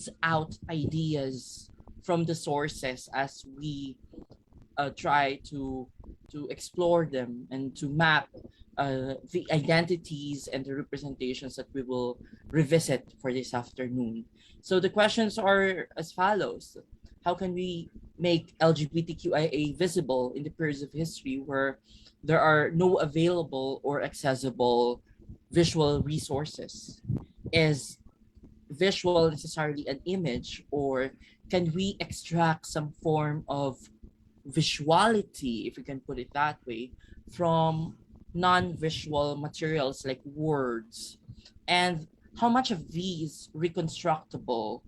tease out ideas from the sources as we try to explore them and to map the identities and the representations that we will revisit for this afternoon. So the questions are as follows. How can we make LGBTQIA visible in the periods of history where there are no available or accessible visual resources? Is visual necessarily an image, or can we extract some form of visuality, if we can put it that way, from non-visual materials like words? And how much of these reconstructable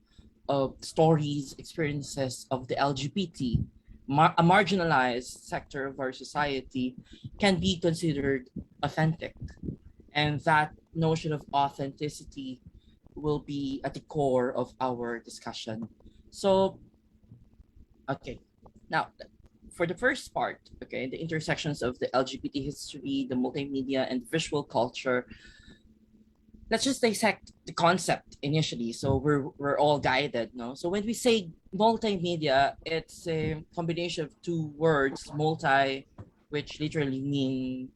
stories, experiences of the LGBT, a marginalized sector of our society, can be considered authentic? And that notion of authenticity will be at the core of our discussion. So, okay, now for the first part, okay, the intersections of the LGBT history, the multimedia, and visual culture, let's just dissect the concept initially, so we're all guided, no? So when we say multimedia, it's a combination of two words, multi, which literally means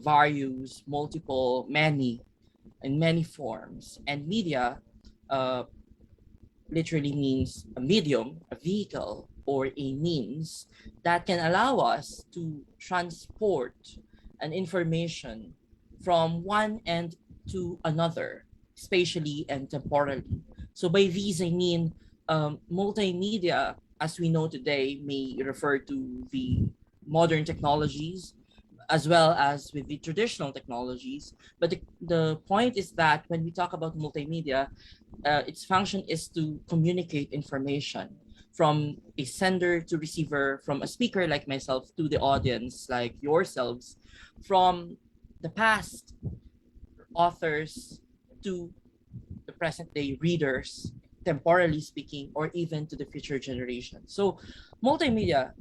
various, multiple, many, in many forms, and media literally means a medium, a vehicle, or a means that can allow us to transport an information from one end to another, spatially and temporally. So by these, I mean multimedia, as we know today, may refer to the modern technologies as well as with the traditional technologies. But the point is that when we talk about multimedia, its function is to communicate information from a sender to receiver, from a speaker like myself to the audience like yourselves, from the past authors to the present day readers, temporally speaking, or even to the future generation. So multimedia,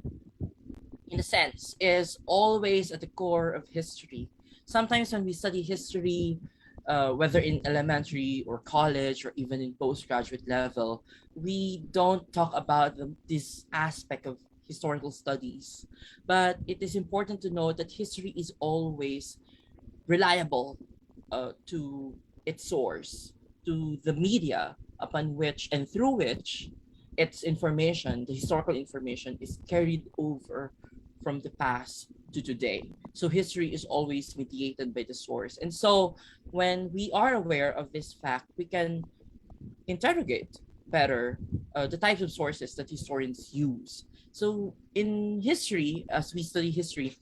in a sense, is always at the core of history. Sometimes when we study history, whether in elementary or college or even in postgraduate level, we don't talk about this aspect of historical studies. But it is important to note that history is always reliable to its source, to the media upon which and through which its information, the historical information, is carried over from the past to today. So history is always mediated by the source. And so when we are aware of this fact, we can interrogate better the types of sources that historians use. So in history, as we study history,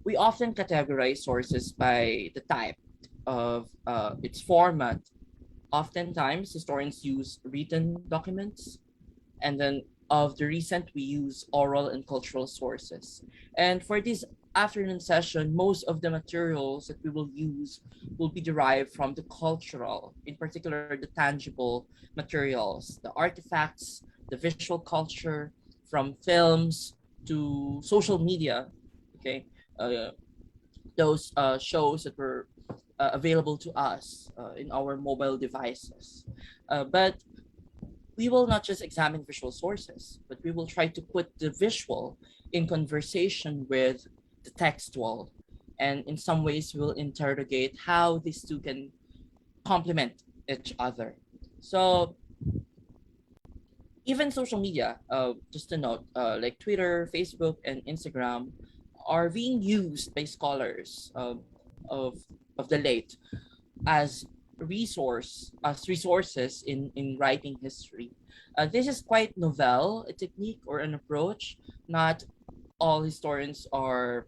we often categorize sources by the type of its format. Oftentimes, historians use written documents, and then of the recent, we use oral and cultural sources. And for this afternoon session, most of the materials that we will use will be derived from the cultural, in particular the tangible materials, the artifacts, the visual culture, from films to social media, okay? Those shows that were available to us in our mobile devices. But we will not just examine visual sources, but we will try to put the visual in conversation with the textual. And in some ways, we'll interrogate how these two can complement each other. So even social media, just to note, like Twitter, Facebook, and Instagram are being used by scholars of the late as resources in writing history. This is quite novel, a technique or an approach. Not all historians are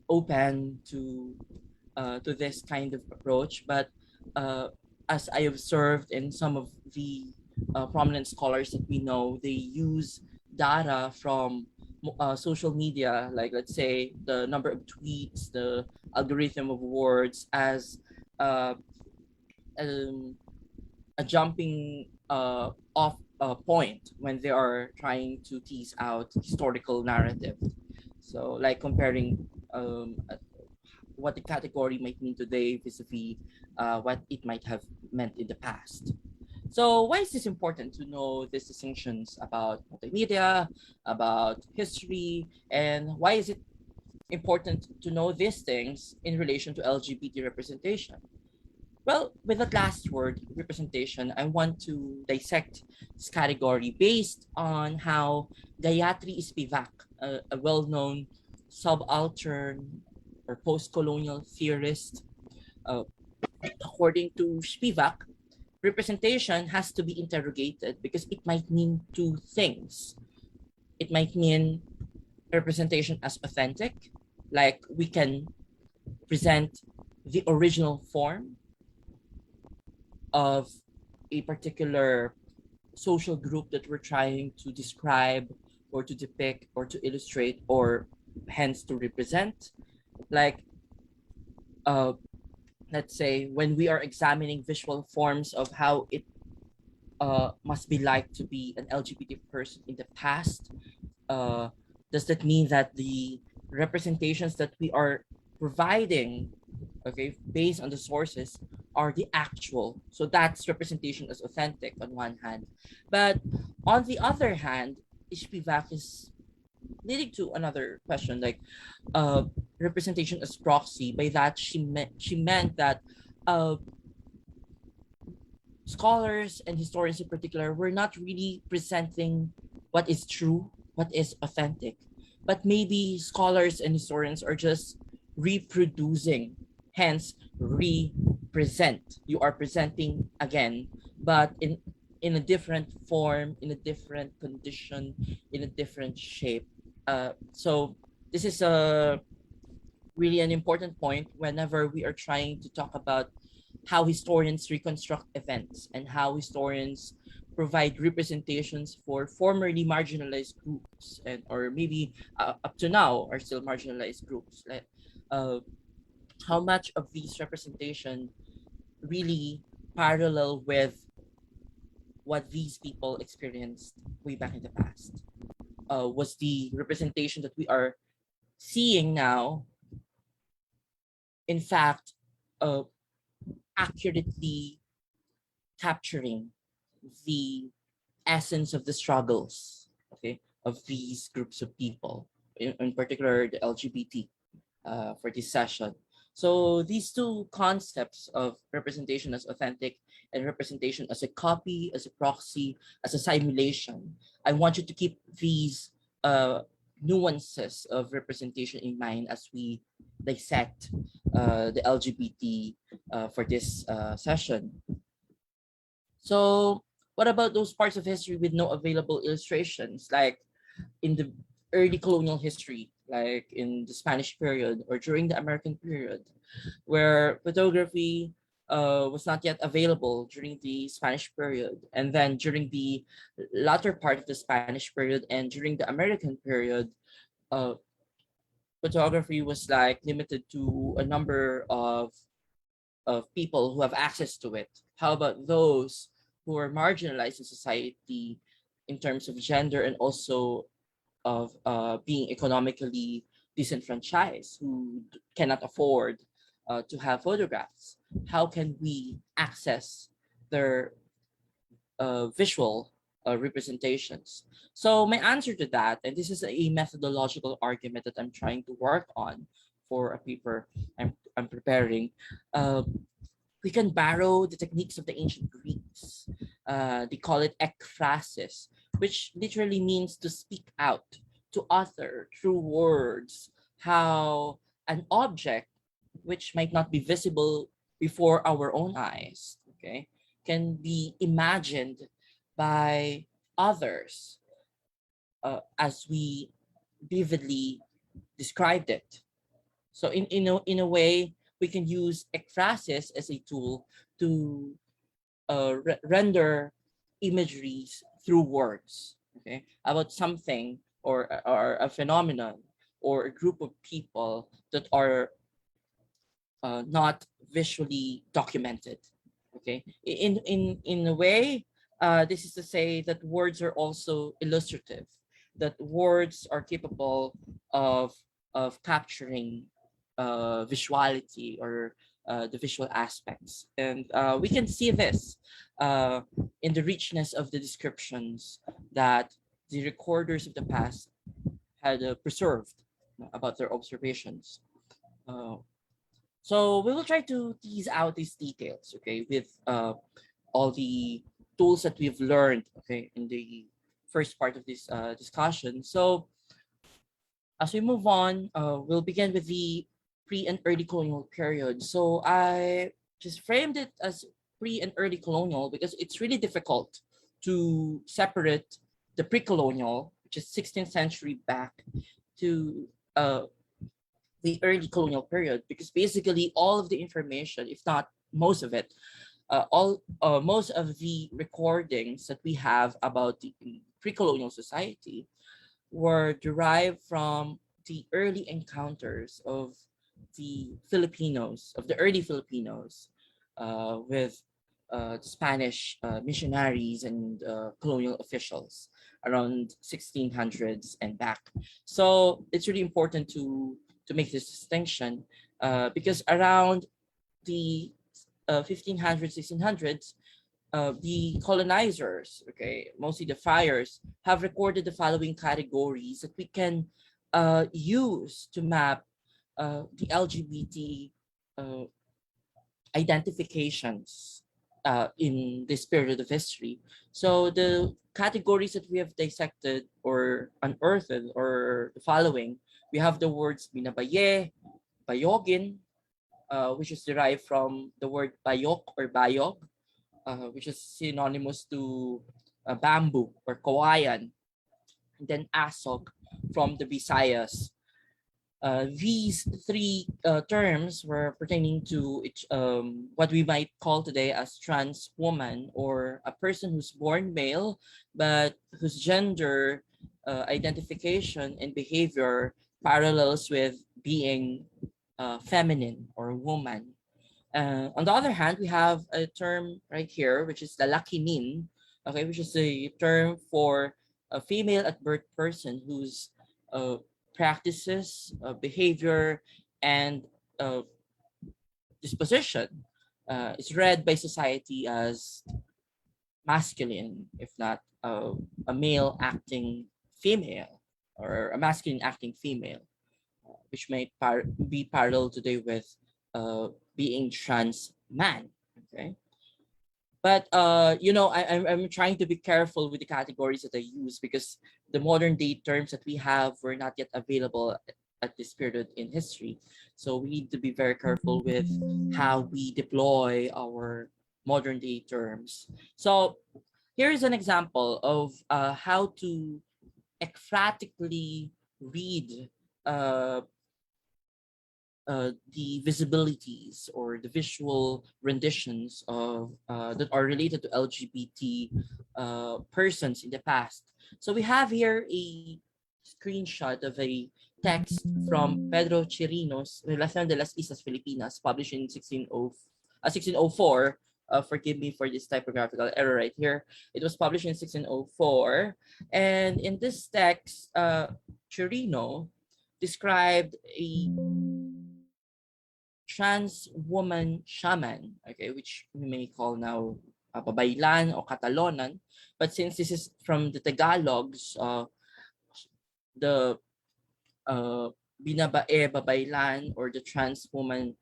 open to this kind of approach, but as I observed in some of the prominent scholars that we know, they use data from social media, like let's say the number of tweets, the algorithm of words, as uh, a jumping off point when they are trying to tease out historical narrative. So like comparing what the category might mean today vis-a-vis what it might have meant in the past. So why is this important to know these distinctions about multimedia, about history, and why is it important to know these things in relation to LGBT representation? Well, with that last word, representation, I want to dissect this category based on how Gayatri Spivak, a well-known subaltern or post-colonial theorist, uh, according to Spivak, representation has to be interrogated because it might mean two things. It might mean representation as authentic, like we can present the original form of a particular social group that we're trying to describe or to depict or to illustrate or hence to represent. Like, uh, let's say when we are examining visual forms of how it must be like to be an LGBT person in the past, uh, does that mean that the representations that we are providing, okay, based on the sources, are the actual? So that's representation as authentic on one hand, but on the other hand, Ishpivak is leading to another question, like uh, representation as proxy. By that, she meant that uh, scholars and historians in particular were not really presenting what is true, what is authentic, but maybe scholars and historians are just reproducing, hence represent. You are presenting again, but in a different form, in a different condition, in a different shape. So this is a really an important point whenever we are trying to talk about how historians reconstruct events and how historians provide representations for formerly marginalized groups and or maybe up to now are still marginalized groups, like uh, how much of these representation really parallel with what these people experienced way back in the past. Was the representation that we are seeing now in fact uh, accurately capturing the essence of the struggles, okay, of these groups of people, in particular the LGBT, for this session. So these two concepts of representation as authentic and representation as a copy, as a proxy, as a simulation, I want you to keep these nuances of representation in mind as we dissect the LGBT for this session. So what about those parts of history with no available illustrations, like in the early colonial history, like in the Spanish period or during the American period, where photography was not yet available during the Spanish period, and then during the latter part of the Spanish period and during the American period, uh, photography was like limited to a number of people who have access to it. How about those who are marginalized in society in terms of gender and also of being economically disenfranchised, who cannot afford to have photographs? How can we access their visual representations? So my answer to that, and this is a methodological argument that I'm trying to work on for a paper I'm preparing. Uh, we can borrow the techniques of the ancient Greeks. They call it ekphrasis, which literally means to speak out, to utter through words how an object, which might not be visible before our own eyes, okay, can be imagined by others as we vividly described it. So in a way, we can use ekphrasis as a tool to render imageries through words, okay, about something or a phenomenon or a group of people that are not visually documented. Okay, in a way, this is to say that words are also illustrative, that words are capable of capturing visuality or the visual aspects. And we can see this in the richness of the descriptions that the recorders of the past had preserved about their observations. Uh, so we will try to tease out these details, okay, with all the tools that we've learned, okay, in the first part of this discussion. So as we move on, we'll begin with the pre and early colonial period. So I just framed it as pre and early colonial because it's really difficult to separate the pre-colonial, which is 16th century back, to the early colonial period, because basically all of the information, if not most of it, all most of the recordings that we have about the pre-colonial society were derived from the early encounters of the Filipinos, of the early Filipinos, with Spanish missionaries and colonial officials around 1600s and back. So it's really important to make this distinction because around the 1500s, 1600s, the colonizers, okay, mostly the friars, have recorded the following categories that we can use to map the LGBT uh, identifications in this period of history. So the categories that we have dissected or unearthed or the following, we have the words binabaye, bayogin, which is derived from the word bayok or bayog, which is synonymous to bamboo or kawayan, and then asog from the Visayas. These three terms were pertaining to what we might call today as trans woman, or a person who's born male but whose gender identification and behavior parallels with being feminine or woman. On the other hand, we have a term right here, which is the lakinin, okay, which is a term for a female at birth person whose uh, practices, behavior, and uh, disposition is read by society as masculine, if not a male acting female or a masculine acting female, which might be parallel today with being trans man. Okay. But I'm trying to be careful with the categories that I use because the modern day terms that we have were not yet available at this period in history. So we need to be very careful with how we deploy our modern day terms. So here is an example of how to ekphatically read the visibilities or the visual renditions of that are related to LGBT persons in the past. So we have here a screenshot of a text from Pedro Chirinos, Relación de las Islas Filipinas, published in 1604. Forgive me for this typographical error right here. It was published in 1604. And in this text, Chirino described a trans woman shaman, okay, which we may call now babaylan or Catalonan. But since this is from the Tagalogs, the binabae babaylan or the trans woman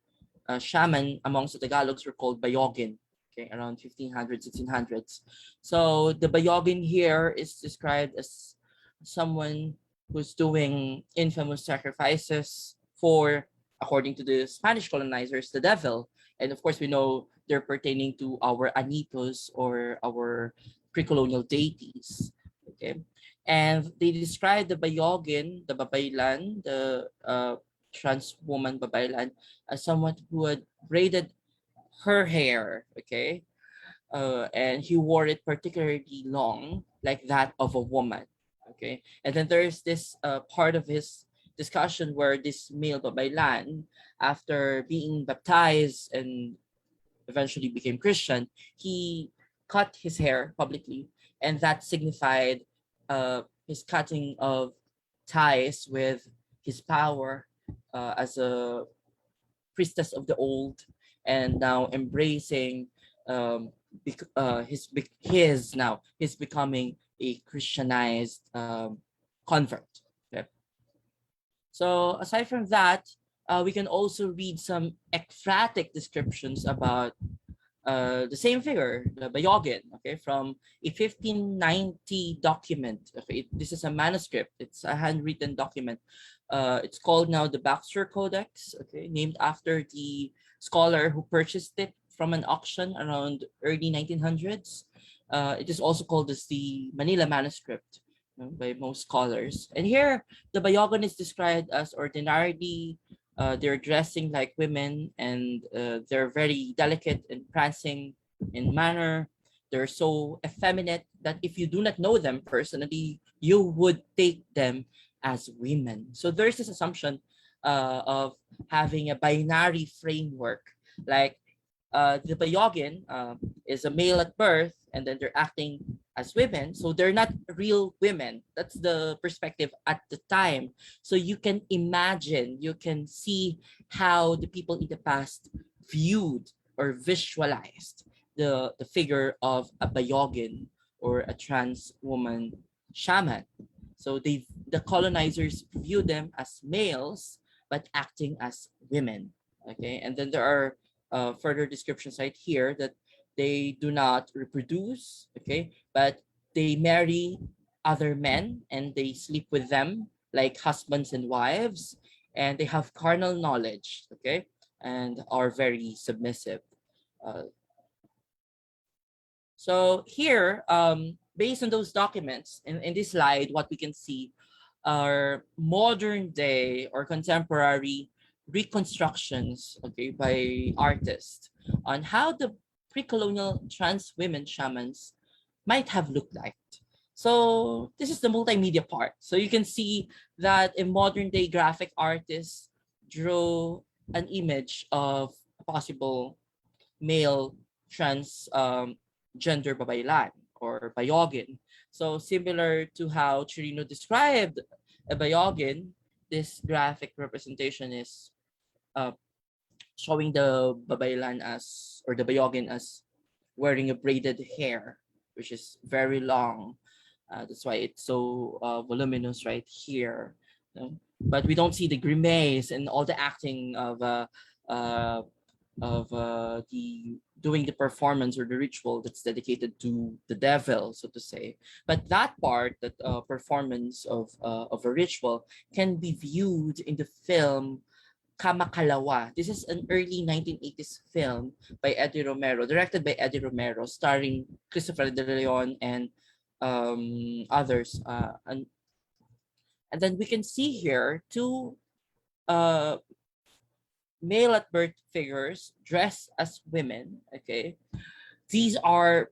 shaman amongst the Tagalogs were called bayogin, okay, around 1500s, 1600s. So the bayogin here is described as someone who's doing infamous sacrifices for, according to the Spanish colonizers, the devil. And of course, we know they're pertaining to our anitos or our pre-colonial deities. Okay. And they describe the bayogin, the babaylan, the trans woman babaylan, as someone who had braided her hair, okay? And he wore it particularly long, like that of a woman, okay? And then there's this part of his discussion where this male babaylan, after being baptized and eventually became Christian, he cut his hair publicly, and that signified his cutting of ties with his power as a priestess of the old, and now embracing he's becoming a Christianized convert. Okay? So aside from that, we can also read some ekphrastic descriptions about the same figure, the Bayogin, okay, from a 1590 document. Okay, this is a manuscript. It's a handwritten document. It's called now the Bachelor Codex, okay, named after the scholar who purchased it from an auction around early 1900s. It is also called as the Manila manuscript, by most scholars. And here, the Bayogan is described as ordinarily they're dressing like women, and they're very delicate and prancing in manner. They're so effeminate that if you do not know them personally, you would take them as women. So there's this assumption of having a binary framework, like the Bayogin is a male at birth, and then they're acting as women. So they're not real women. That's the perspective at the time. So you can imagine, you can see how the people in the past viewed or visualized the figure of a Bayogin or a trans woman shaman. So the colonizers view them as males but acting as women. Okay, and then there are further descriptions right here that they do not reproduce, okay, but they marry other men and they sleep with them like husbands and wives, and they have carnal knowledge, okay, and are very submissive. Uh, so here, based on those documents in this slide, what we can see are modern day or contemporary reconstructions, okay, by artists on how the pre-colonial trans women shamans might have looked like. So this is the multimedia part. So you can see that a modern day graphic artist drew an image of a possible male trans gender babaylan or bayogin. So similar to how Chirino described a bayogin, this graphic representation is uh, showing the babaylan as, or the bayogin as, wearing a braided hair, which is very long. That's why it's so voluminous right here. You know? But we don't see the grimace and all the acting uh, of the doing the performance or the ritual that's dedicated to the devil, so to say. But that part, that performance of a ritual, can be viewed in the film Kamakalawa. This is an early 1980s film by Eddie Romero, directed by Eddie Romero, starring Christopher De Leon and others. And then we can see here two uh, male at birth figures dressed as women. Okay, these are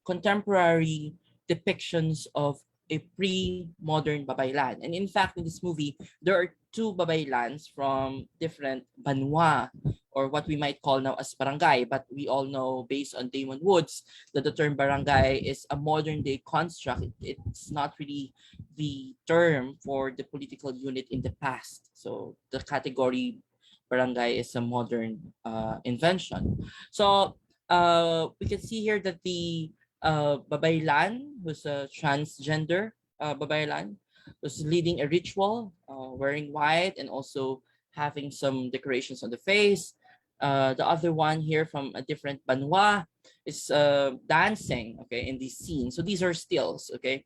contemporary depictions of a pre-modern babaylan. And in fact, in this movie, there are two babaylans from different banwa, or what we might call now as barangay. But we all know, based on Damon Woods, that the term barangay is a modern day construct. It's not really the term for the political unit in the past. So the category barangay is a modern invention. So we can see here that the babaylan, who's a transgender babaylan, was leading a ritual, wearing white and also having some decorations on the face. The other one here from a different banwa is dancing, okay, in this scene. So these are stills, okay.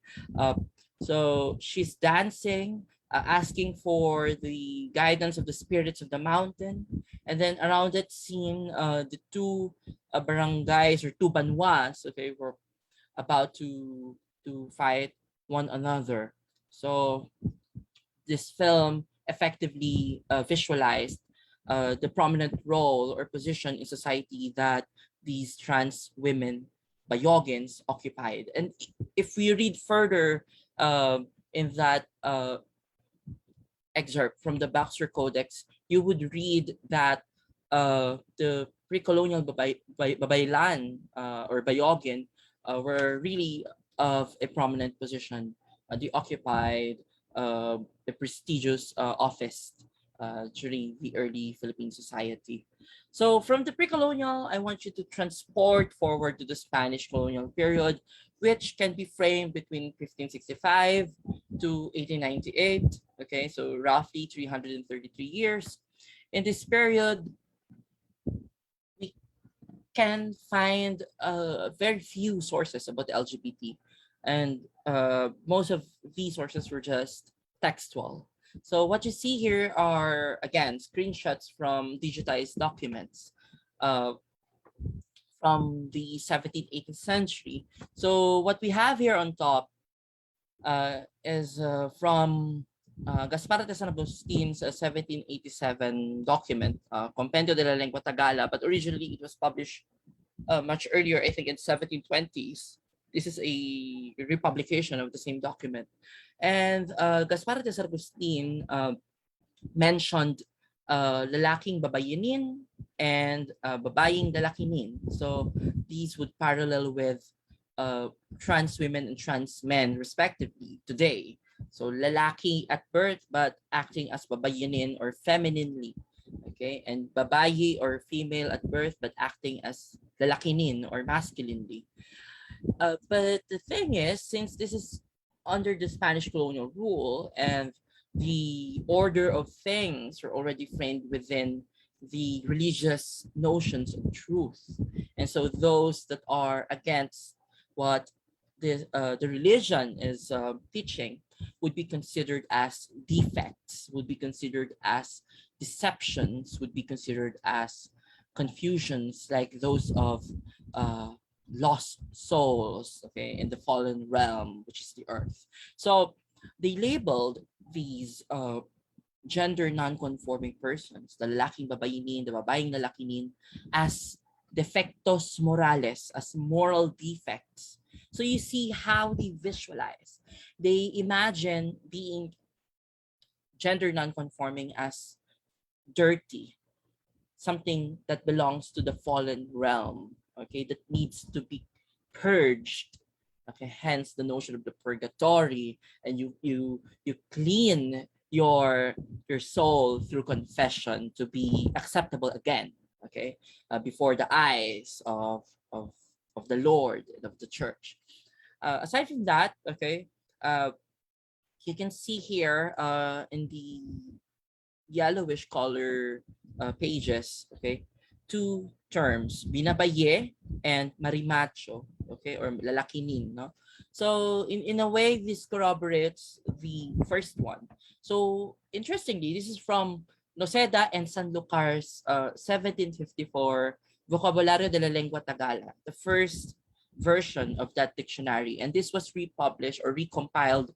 So she's dancing, asking for the guidance of the spirits of the mountain. And then around that scene, the two barangays or two banwas, okay, were about to fight one another. So this film effectively visualized the prominent role or position in society that these trans women, bayogins, occupied. And if we read further in that excerpt from the Bachelor Codex, you would read that the pre-colonial babaylan or bayogin were really of a prominent position. They occupied a prestigious office during the early Philippine society. So from the pre-colonial, I want you to transport forward to the Spanish colonial period, which can be framed between 1565 to 1898. Okay, so roughly 333 years. In this period, we can find very few sources about the LGBT, and most of these sources were just textual. So what you see here are again screenshots from digitized documents uh, from the 17th, 18th century. So what we have here on top is from Gaspar de San Agustin's 1787 document, Compendio de la Lengua Tagala, but originally it was published much earlier, I think in 1720s. This is a republication of the same document. And Gaspar de San Agustin mentioned lalaking babayinin and babaying lalakinin. So these would parallel with trans women and trans men respectively today. So lalaki at birth but acting as babayinin or femininely. Okay, and babayi or female at birth but acting as lalakinin or masculinely. But the thing is, since this is under the Spanish colonial rule and the order of things are already framed within the religious notions of truth, and so those that are against what the religion is teaching would be considered as defects, would be considered as deceptions, would be considered as confusions like those of uh, lost souls, okay, in the fallen realm, which is the earth. So they labeled these gender non-conforming persons, the lalaking babayinin, the babaying lalakinin, as defectos morales, as moral defects. So you see how they visualize. They imagine being gender non-conforming as dirty, something that belongs to the fallen realm, okay, that needs to be purged. Okay, hence the notion of the purgatory, and you clean your soul through confession to be acceptable again, okay, before the eyes of of the Lord and of the church. Aside from that, okay, uh, you can see here in the yellowish color pages, okay, two terms, binabaye and marimacho, okay, or lalakinin, no? So in a way, this corroborates the first one. So interestingly, this is from Noceda and Sanlucar's 1754 Vocabulario de la Lengua Tagala, the first version of that dictionary. And this was republished or recompiled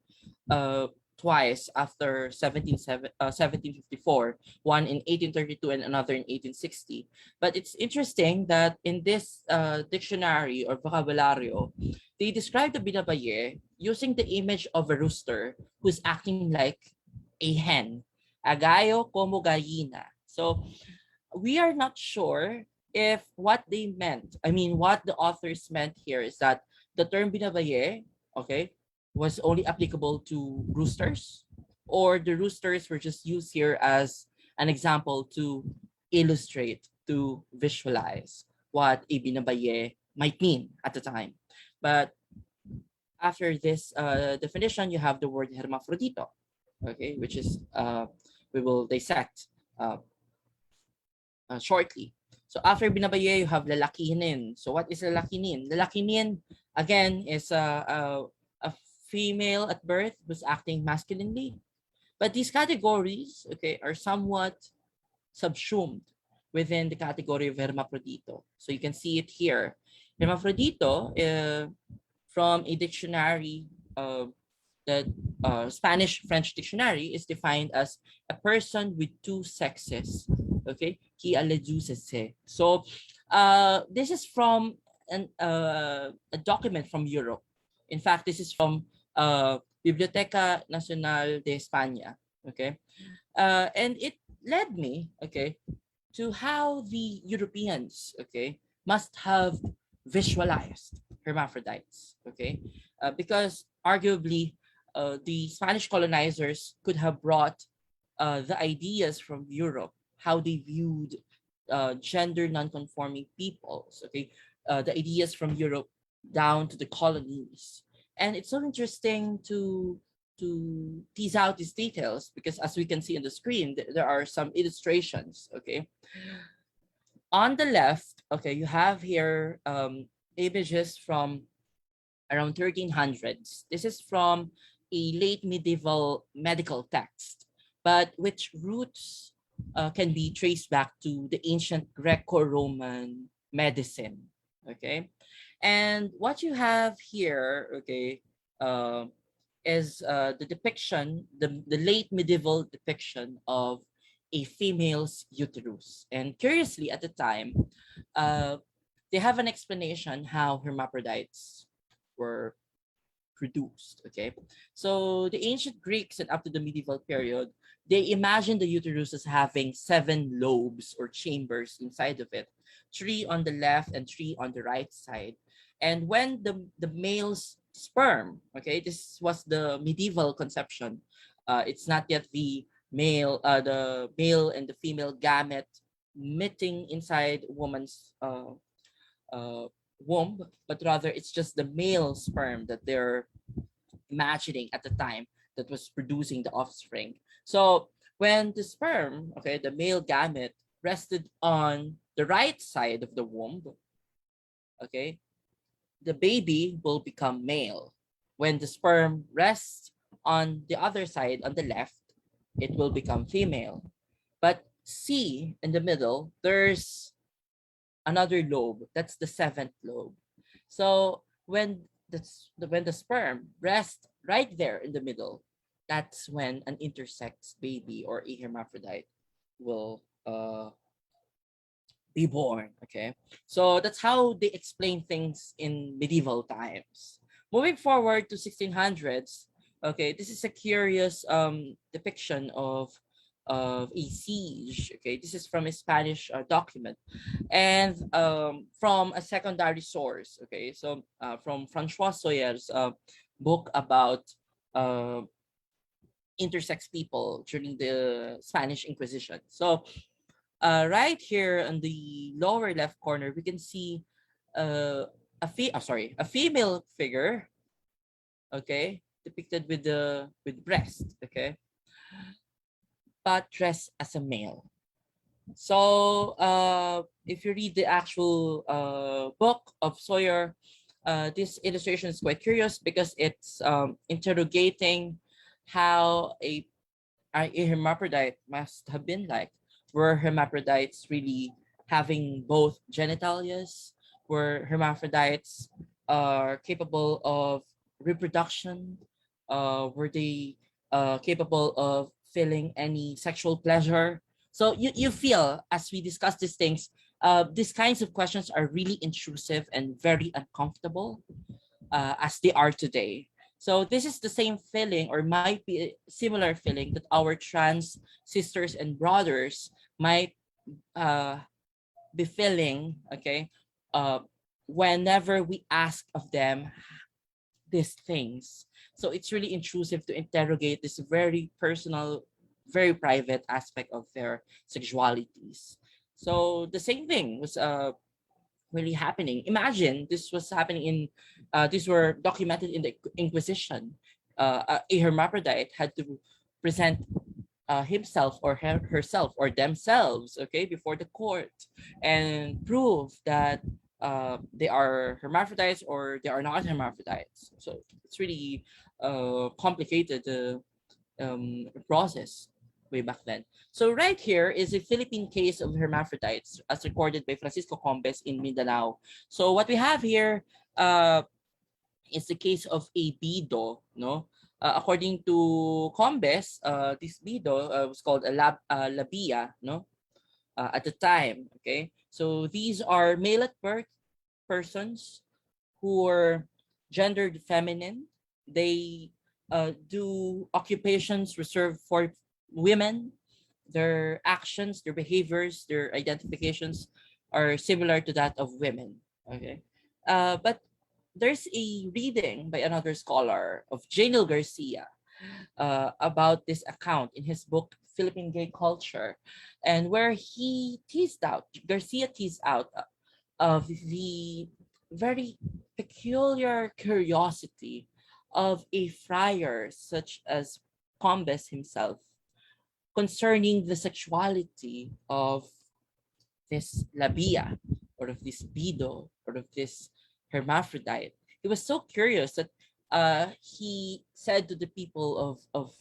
uh, twice after 1754, one in 1832 and another in 1860. But it's interesting that in this dictionary or vocabulario, they describe the binabaye using the image of a rooster who's acting like a hen, agayo como gallina. So we are not sure if what they meant, I mean, what the authors meant here is that the term binabaye, okay, was only applicable to roosters, or the roosters were just used here as an example to illustrate, to visualize what a binabaye might mean at the time. But after this definition, you have the word hermaphrodito, okay, which is we will dissect uh, shortly. So after binabaye, you have lalakinin. So what is lalakinin? Lalakinin, again, is a female at birth who's acting masculinely. But these categories, okay, are somewhat subsumed within the category of hermaphrodito. So you can see it here. Hermaphrodito, from a dictionary, the Spanish-French dictionary, is defined as a person with two sexes. Okay, qui a les deux sexes. So this is from a document from Europe. In fact, this is from Biblioteca Nacional de España. Okay, and it led me, okay, to how the Europeans, okay, must have visualized hermaphrodites, okay, because arguably the Spanish colonizers could have brought the ideas from Europe, how they viewed gender non-conforming peoples, okay, the ideas from Europe down to the colonies. And it's so interesting to tease out these details because as we can see on the screen, there are some illustrations, okay. On the left, okay, you have here images from around 1300s. This is from a late medieval medical text, but which roots can be traced back to the ancient Greco-Roman medicine. Okay, and what you have here, okay, uh, is the depiction, the late medieval depiction of a female's uterus. And curiously, at the time, uh, they have an explanation how hermaphrodites were produced. Okay, so the ancient Greeks and up to the medieval period, they imagined the uterus as having 7 lobes or chambers inside of it, 3 on the left and 3 on the right side. And when the male's sperm, okay, this was the medieval conception. It's not yet the male and the female gamete meeting inside woman's uh, womb, but rather it's just the male sperm that they're imagining at the time that was producing the offspring. So when the sperm, okay, the male gamete rested on the right side of the womb, okay, the baby will become male. When the sperm rests on the other side, on the left, it will become female. But see in the middle, there's another lobe. That's the seventh lobe. So when the sperm rests right there in the middle, that's when an intersex baby or a hermaphrodite will be born. Okay, so that's how they explain things in medieval times. Moving forward to 1600s, okay, this is a curious depiction of a siege. Okay, this is from a Spanish document and from a secondary source. Okay, so from Francois Soyer's book about uh, intersex people during the Spanish Inquisition. So right here on the lower left corner, we can see a female figure, okay, depicted with breast, okay, but dressed as a male. So if you read the actual book of Sawyer, this illustration is quite curious because it's interrogating how a hermaphrodite must have been like. Were hermaphrodites really having both genitalias? Were hermaphrodites capable of reproduction? Were they capable of feeling any sexual pleasure? So you feel as we discuss these things, these kinds of questions are really intrusive and very uncomfortable as they are today. So this is the same feeling or might be a similar feeling that our trans sisters and brothers might uh, be feeling, okay, uh, whenever we ask of them these things. So it's really intrusive to interrogate this very personal, very private aspect of their sexualities. So the same thing was really happening. Imagine this was happening in, these were documented in the Inquisition. A hermaphrodite had to present himself or herself or themselves, okay, before the court and prove that they are hermaphrodites or they are not hermaphrodites. So it's really complicated process way back then. So right here is a Philippine case of hermaphrodites as recorded by Francisco Combes in Mindanao. So what we have here is the case of a bido, no? According to Combes, this bido was called a labia, no? At the time, okay? So these are male at birth persons who are gendered feminine. They do occupations reserved for women. Their actions, their behaviors, their identifications are similar to that of women. Okay, but there's a reading by another scholar of Janel Garcia about this account in his book Philippine gay culture, and where Garcia teased out of the very peculiar curiosity of a friar such as Combes himself concerning the sexuality of this labia, or of this bido, or of this hermaphrodite. He was so curious that he said to the people of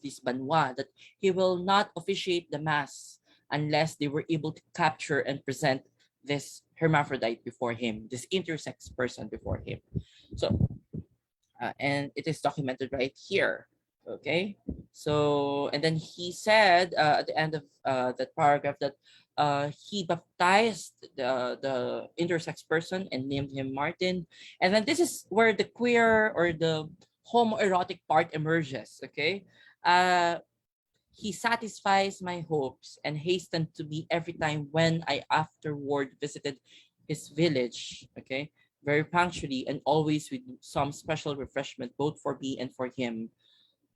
this banwa that he will not officiate the mass unless they were able to capture and present this hermaphrodite before him, this intersex person before him. So and it is documented right here. Okay, so and then he said at the end of that paragraph that he baptized the intersex person and named him Martin. And then this is where the queer or the homoerotic part emerges. Okay, he satisfies my hopes and hastened to me every time when I afterward visited his village. Okay, very punctually and always with some special refreshment both for me and for him,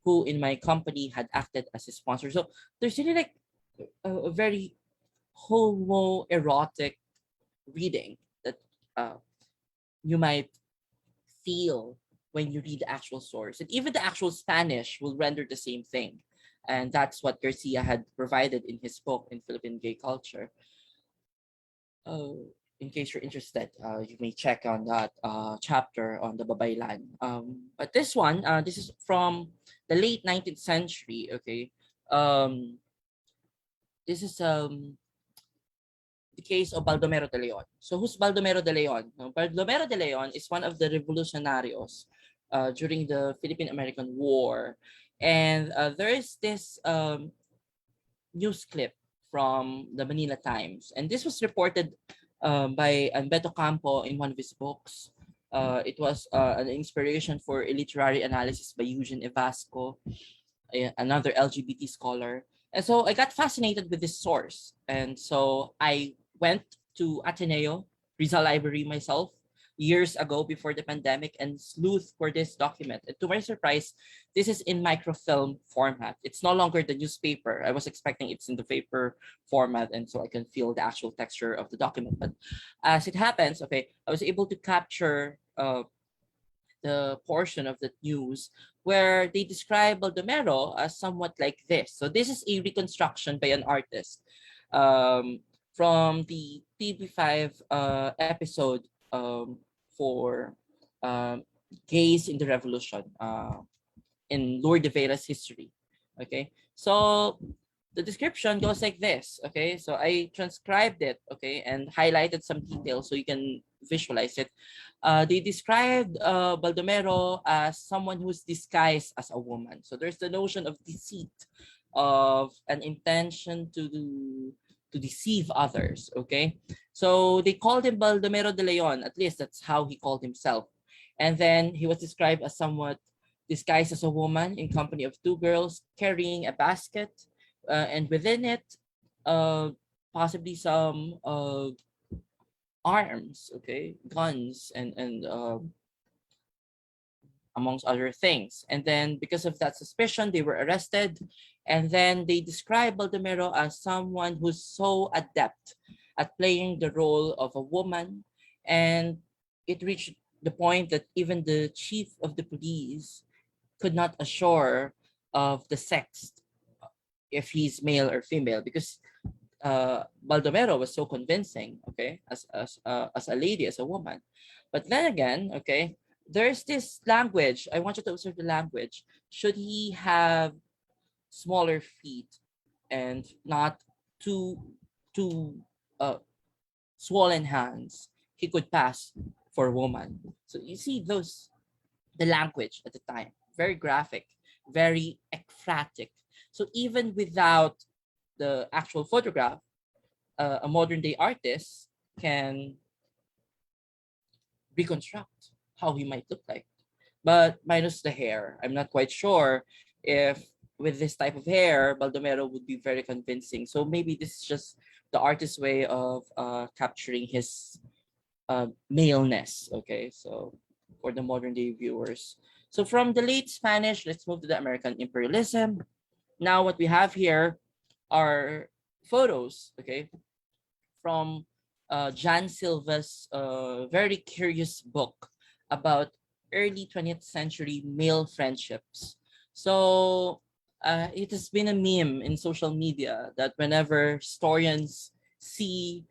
who in my company had acted as his sponsor. So there's really like a very homoerotic reading that uh, you might feel when you read the actual source. And even the actual Spanish will render the same thing. And that's what Garcia had provided in his book in Philippine gay culture. In case you're interested, you may check on that chapter on the Babaylan. But this one, this is from the late 19th century. Okay, this is the case of Baldomero de Leon. So who's Baldomero de Leon? Now, Baldomero de Leon is one of the revolutionarios during the Philippine-American War. And there is this news clip from the Manila Times. And this was reported by Beto Campo in one of his books. It was an inspiration for a literary analysis by Eugene Evasco, another LGBT scholar. And so I got fascinated with this source. And so I went to Ateneo, Rizal Library myself, years ago before the pandemic and sleuth for this document. And to my surprise, this is in microfilm format. It's no longer the newspaper. I was expecting it's in the paper format and so I can feel the actual texture of the document. But as it happens, okay, I was able to capture the portion of the news where they describe Baldomero as somewhat like this. So this is a reconstruction by an artist from the TV5 episode for gays in the revolution in Lourdes de Vera's history. Okay, so the description goes like this. Okay, so I transcribed it, okay, and highlighted some details so you can visualize it. They described Baldomero as someone who's disguised as a woman. So there's the notion of deceit, of an intention to deceive others. Okay, so they called him Baldomero de Leon. At least that's how he called himself. And then he was described as somewhat disguised as a woman in company of two girls carrying a basket, and within it, possibly some arms, okay, guns, and amongst other things. And then because of that suspicion, they were arrested. And then they describe Baldomero as someone who's so adept at playing the role of a woman. And it reached the point that even the chief of the police could not assure of the sex, if he's male or female, because Baldomero was so convincing, okay, as a lady, as a woman. But then again, okay, there's this language. I want you to observe the language. Should he have smaller feet and not too swollen hands, he could pass for a woman. So you see the language at the time, very graphic, very ekphatic. So even without the actual photograph, a modern day artist can reconstruct how he might look like, but minus the hair. I'm not quite sure if with this type of hair, Baldomero would be very convincing. So maybe this is just the artist's way of capturing his maleness. Okay, so for the modern day viewers. So from the late Spanish, let's move to the American imperialism. Now what we have here are photos, okay, from Jan Silva's very curious book about early 20th century male friendships. So it has been a meme in social media that whenever historians see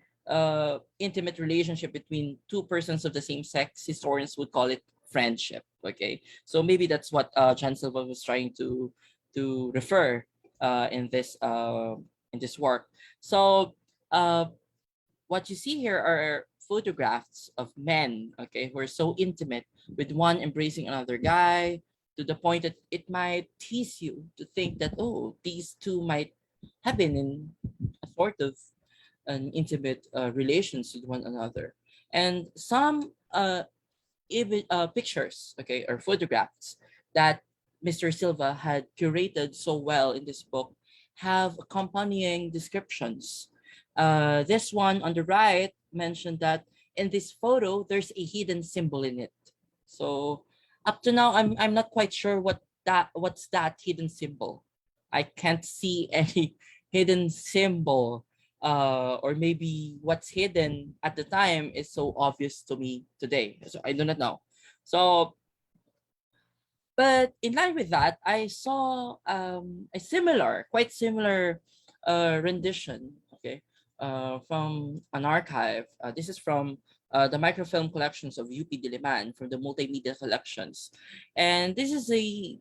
intimate relationship between two persons of the same sex, historians would call it friendship. Okay, so maybe that's what Jan Silva was trying to refer in this work. So uh, what you see here are photographs of men, okay, who are so intimate with one embracing another guy to the point that it might tease you to think that, oh, these two might have been in a sort of an intimate relations with one another. And some pictures, okay, or photographs that Mr. Silva had curated so well in this book have accompanying descriptions. This one on the right mentioned that in this photo there's a hidden symbol in it. So up to now, I'm not quite sure what's that hidden symbol. I can't see any hidden symbol, or maybe what's hidden at the time is so obvious to me today. So I do not know. So, but in line with that, I saw a similar, quite similar rendition, okay, from an archive. This is from the microfilm collections of UP Diliman from the Multimedia collections. And this is a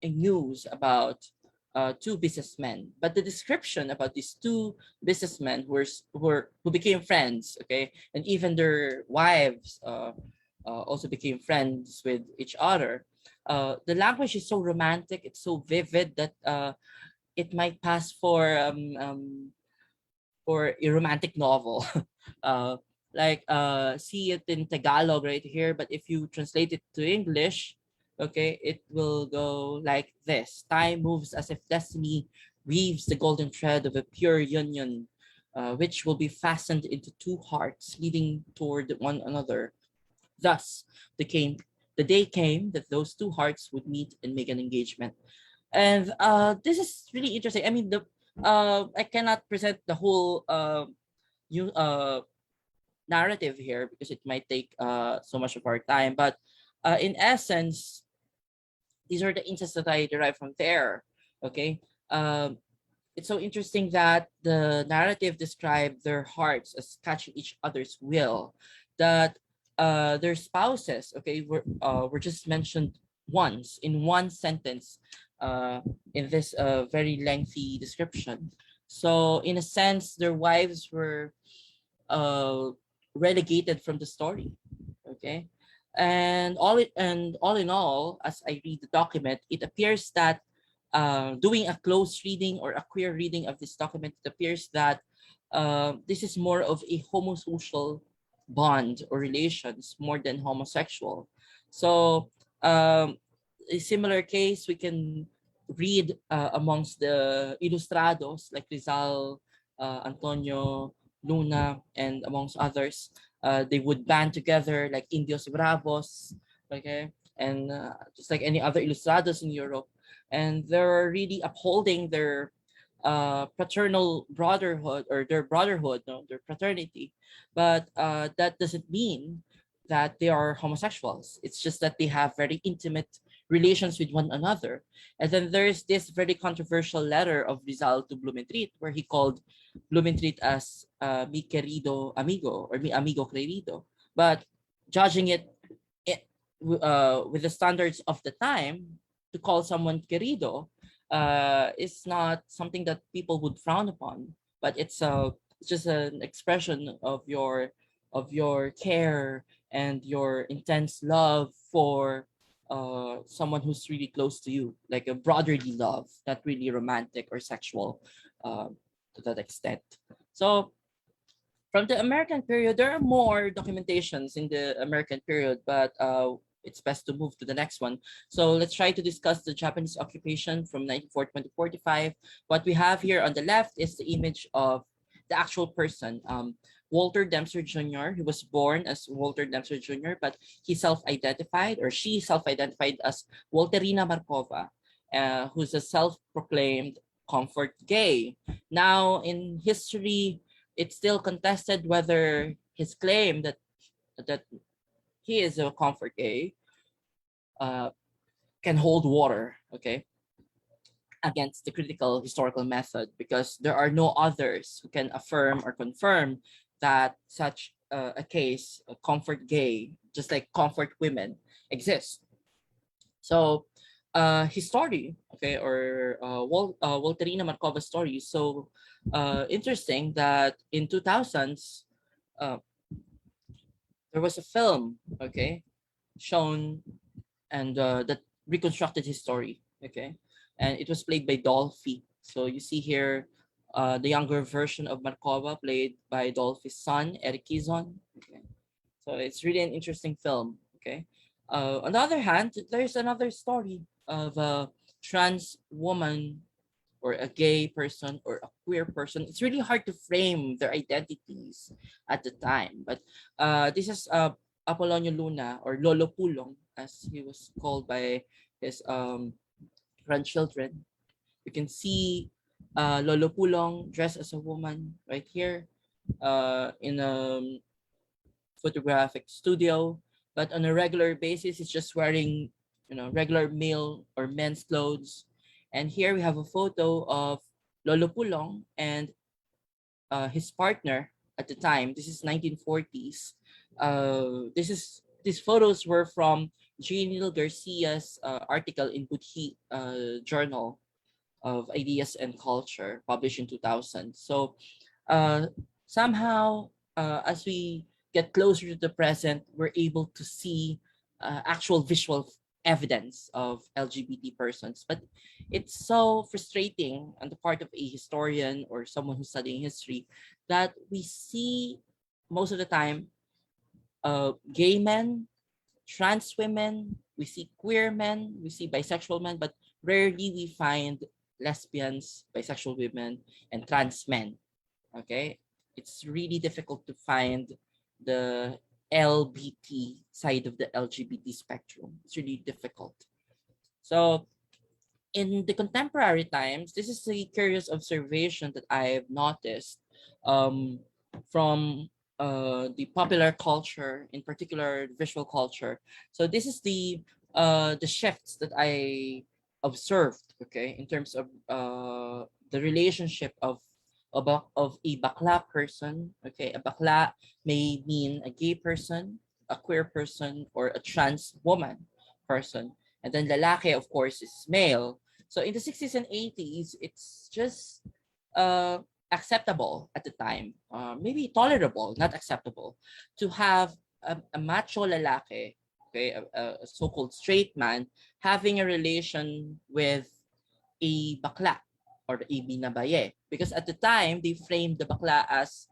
news about two businessmen, but the description about these two businessmen who became friends, okay, and even their wives also became friends with each other. The language is so romantic, it's so vivid that it might pass for a romantic novel. uh, see it in Tagalog right here, but if you translate it to English, okay, it will go like this: time moves as if destiny weaves the golden thread of a pure union, which will be fastened into two hearts leading toward one another. Thus, the day came that those two hearts would meet and make an engagement. And this is really interesting. I mean, the I cannot present the whole you narrative here because it might take so much of our time. But in essence, these are the insights that I derived from there. Okay. It's so interesting that the narrative described their hearts as catching each other's will, that their spouses, okay, were just mentioned once in one sentence in this very lengthy description. So in a sense, their wives were uh, relegated from the story. Okay, and all in all, as I read the document, it appears that doing a close reading or a queer reading of this document, it appears that this is more of a homosocial bond or relations more than homosexual. So a similar case we can read amongst the ilustrados like Rizal, Antonio, Luna, and amongst others. They would band together like Indios Bravos, okay, and just like any other ilustrados in Europe, and they're really upholding their fraternal brotherhood or their brotherhood, no, their fraternity, but that doesn't mean that they are homosexuals. It's just that they have very intimate relations with one another. And then there's this very controversial letter of Rizal to Blumentritt where he called Blumentritt as mi querido amigo or mi amigo querido. But judging it with the standards of the time, to call someone querido is not something that people would frown upon, but it's just an expression of your care and your intense love for someone who's really close to you, like a brotherly love, not really romantic or sexual uh, to that extent. So from the American period, there are more documentations in the American period, but it's best to move to the next one. So let's try to discuss the Japanese occupation from 1941 to 45. What we have here on the left is the image of the actual person, Walter Dempsey Jr. He was born as Walter Dempsey Jr., but he self-identified or she self-identified as Walterina Markova. who's a self-proclaimed comfort gay. Now, in history, it's still contested whether his claim that he is a comfort gay uh, can hold water, okay, against the critical historical method, because there are no others who can affirm or confirm that such a case, a comfort gay, just like comfort women, exists. So, his story, okay, or Walterina Markova's story, is so interesting that in 2000s, uh, there was a film, okay, shown and that reconstructed his story, okay, and it was played by Dolphy. So you see here the younger version of Markova, played by Dolphy's son, Eric Kizon. Okay. So it's really an interesting film. Okay. On the other hand, there's another story of a trans woman or a gay person or a queer person. It's really hard to frame their identities at the time. But this is Apolonio Luna, or Lolo Pulong, as he was called by his grandchildren. You can see Lolo Pulong dressed as a woman right here in a photographic studio, but on a regular basis, it's just wearing, regular male or men's clothes. And here we have a photo of Lolo Pulong and his partner at the time. This is 1940s. These photos were from Jean Garcia's article in Budhi Journal of Ideas and Culture, published in 2000. So uh, somehow, as we get closer to the present, we're able to see actual visual evidence of LGBT persons. But it's so frustrating on the part of a historian or someone who's studying history that we see most of the time gay men, trans women, we see queer men, we see bisexual men, but rarely we find lesbians, bisexual women, and trans men. Okay, it's really difficult to find the LBT side of the LGBT spectrum. It's really difficult. So in the contemporary times, this is a curious observation that I've noticed um, from the popular culture, in particular visual culture. So this is the shifts that I observed, okay, in terms of the relationship of a bakla person. Okay, a bakla may mean a gay person, a queer person, or a trans woman person. And then lalaki, of course, is male. So in the 60s and 80s, it's just acceptable at the time, maybe tolerable, not acceptable, to have a macho lalaki, okay, a so-called straight man, having a relation with a bakla or a binabaye. Because at the time, they framed the bakla as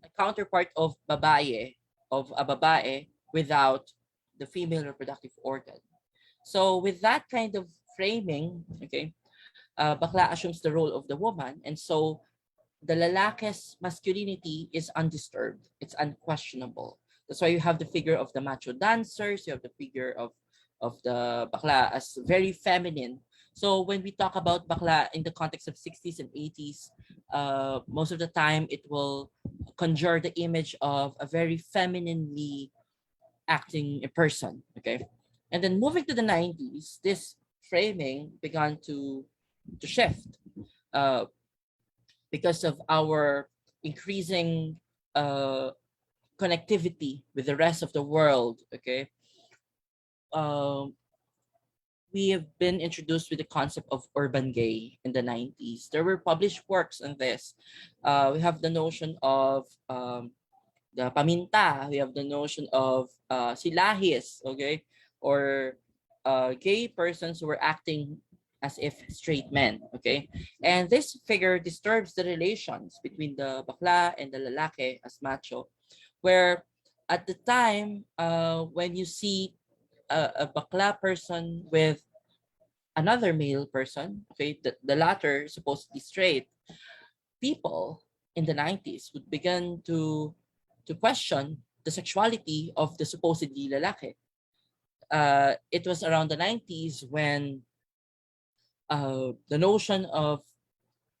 a counterpart of babaye, of a babae without the female reproductive organ. So with that kind of framing, okay, bakla assumes the role of the woman, and so the lalake's masculinity is undisturbed. It's unquestionable. That's why you have the figure of the macho dancers. You have the figure of the bakla as very feminine. So when we talk about bakla in the context of 60s and 80s, most of the time it will conjure the image of a very femininely acting a person. Okay, and then moving to the 90s, this framing began to shift uh, because of our increasing uh, connectivity with the rest of the world. Okay, um, we have been introduced with the concept of urban gay in the 90s. There were published works on this. We have the notion of the paminta. We have the notion of silahis, okay, or gay persons who were acting as if straight men, okay. And this figure disturbs the relations between the bakla and the lalaki as macho, where at the time, when you see a bakla person with another male person, okay, the latter supposedly straight, people in the 90s would begin to question the sexuality of the supposedly lalaki. It was around the 90s when the notion of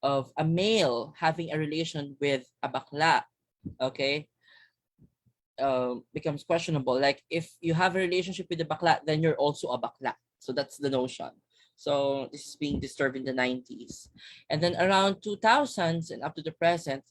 a male having a relation with a bakla, okay, becomes questionable. Like if you have a relationship with the bakla, then you're also a bakla. So that's the notion. So this is being disturbed in the 90s. And then around 2000s and up to the present,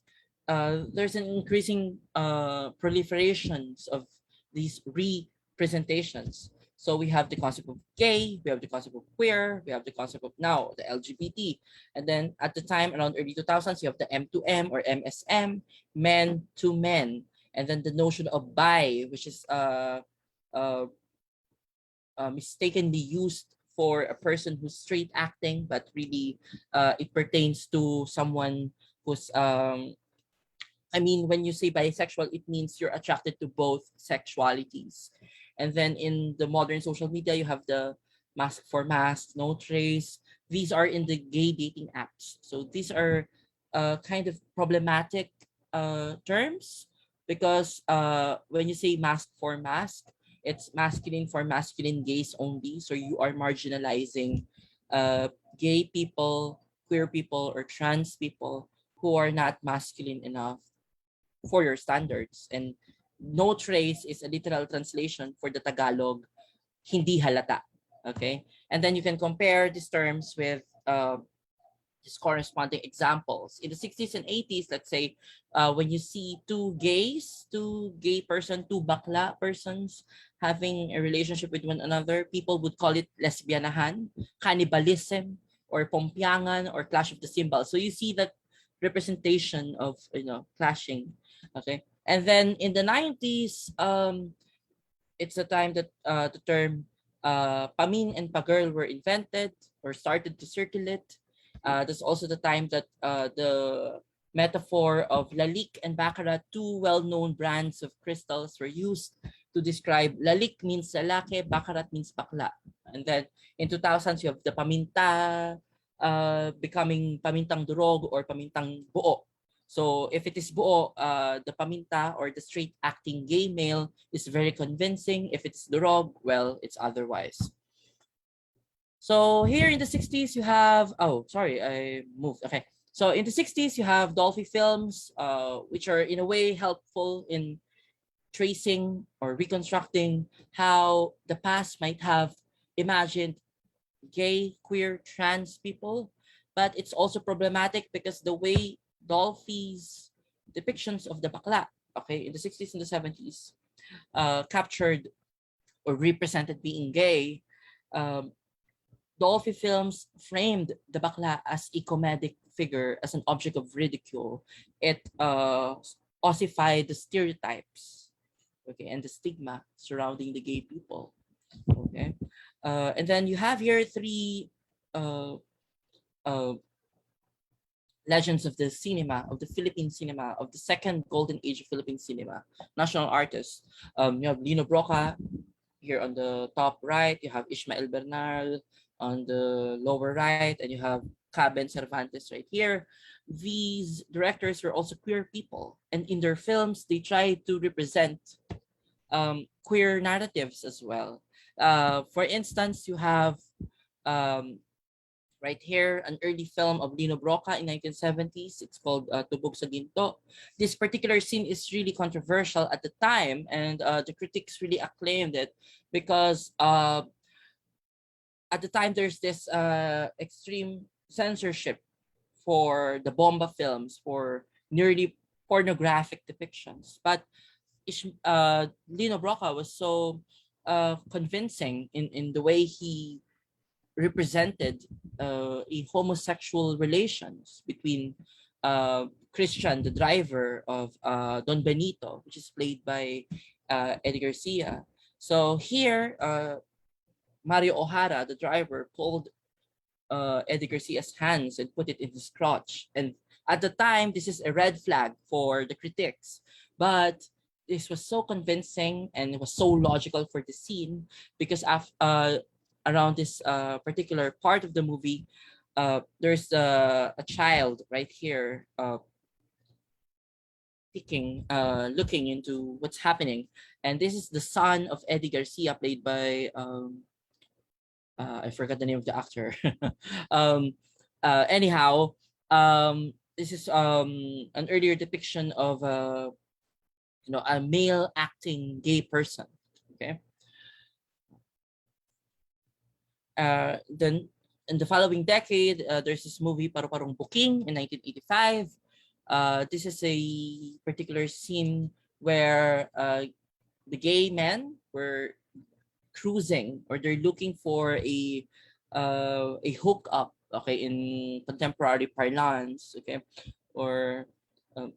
there's an increasing proliferations of these representations. So we have the concept of gay, we have the concept of queer, we have the concept of now the LGBT. And then at the time around early 2000s, you have the M2M or MSM, men to men. And then the notion of bi, which is uh, mistakenly used for a person who's straight acting, but really it pertains to someone who's I mean, when you say bisexual, it means you're attracted to both sexualities. And then in the modern social media, you have the mask for mask, no trace. These are in the gay dating apps. So these are kind of problematic terms because when you say mask for mask, it's masculine for masculine gays only. So you are marginalizing gay people, queer people, or trans people who are not masculine enough for your standards. And no trace is a literal translation for the Tagalog, hindi halata. Okay? And then you can compare these terms with these corresponding examples. In the 60s and 80s, let's say, when you see two gay person, two bakla persons having a relationship with one another, people would call it lesbianahan, cannibalism, or pompyangan, or clash of the symbols. So you see that representation of clashing. Okay, and then in the 90s, it's the time that the term pamin and pagirl were invented or started to circulate. That's also the time that the metaphor of lalik and baccarat, two well-known brands of crystals, were used to describe. Lalik means lalaki, baccarat means bakla. And then in 2000s, you have the paminta becoming pamintang durog or pamintang buo. So if it is buo, the paminta or the straight acting gay male is very convincing. If it's durog, well, it's otherwise. So here in the 60s, you have, oh, sorry, I moved. Okay. So in the 60s, you have Dolphy films, which are in a way helpful in tracing or reconstructing how the past might have imagined gay, queer, trans people. But it's also problematic because the way Dolphy's depictions of the bakla, okay, in the 60s and the 70s, captured or represented being gay, Dolphy films framed the bakla as a comedic figure, as an object of ridicule. It ossified the stereotypes, okay, and the stigma surrounding the gay people. Okay, and then you have here three uh, uh, legends of the cinema, of the Philippine cinema, of the second golden age of Philippine cinema, national artists. You have Lino Broca here on the top right, you have Ismael Bernal on the lower right, and you have Caben Cervantes right here. These directors were also queer people, and in their films, they try to represent queer narratives as well. For instance, you have um, right here an early film of Lino Broca in 1970s. It's called Tubog sa Ginto. This particular scene is really controversial at the time, and the critics really acclaimed it because at the time there's this extreme censorship for the Bomba films, for nearly pornographic depictions. But Lino Broca was so convincing in the way he represented a homosexual relations between Christian, the driver of Don Benito, which is played by Eddie Garcia. So here, Mario O'Hara, the driver, pulled Eddie Garcia's hands and put it in his crotch. And at the time, this is a red flag for the critics. But this was so convincing and it was so logical for the scene because around this particular part of the movie, there's a child right here looking into what's happening. And this is the son of Eddie Garcia, played by I forgot the name of the actor. um, anyhow, this is an earlier depiction of a male acting gay person. Okay. Then in the following decade, there's this movie Paru-Parong Booking in 1985. This is a particular scene where the gay men were cruising, or they're looking for a hookup, okay, in contemporary parlance, okay, or um,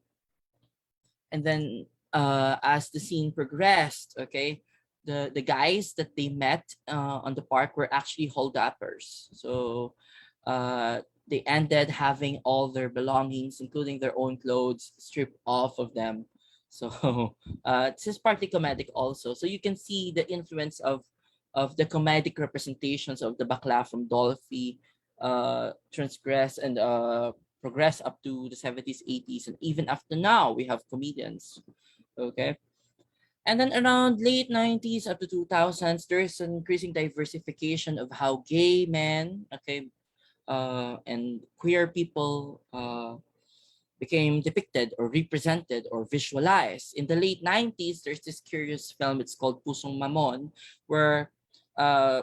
and then as the scene progressed, okay, the guys that they met on the park were actually hold-uppers. So they ended having all their belongings, including their own clothes, stripped off of them. So this is partly comedic also. So you can see the influence of the comedic representations of the bakla from Dolphy transgress and progress up to the 70s, 80s, and even after now, we have comedians. Okay. And then around late 90s up to 2000s, there's an increasing diversification of how gay men, okay, and queer people became depicted or represented or visualized. In the late 90s, there's this curious film, it's called Pusong Mamon, where uh,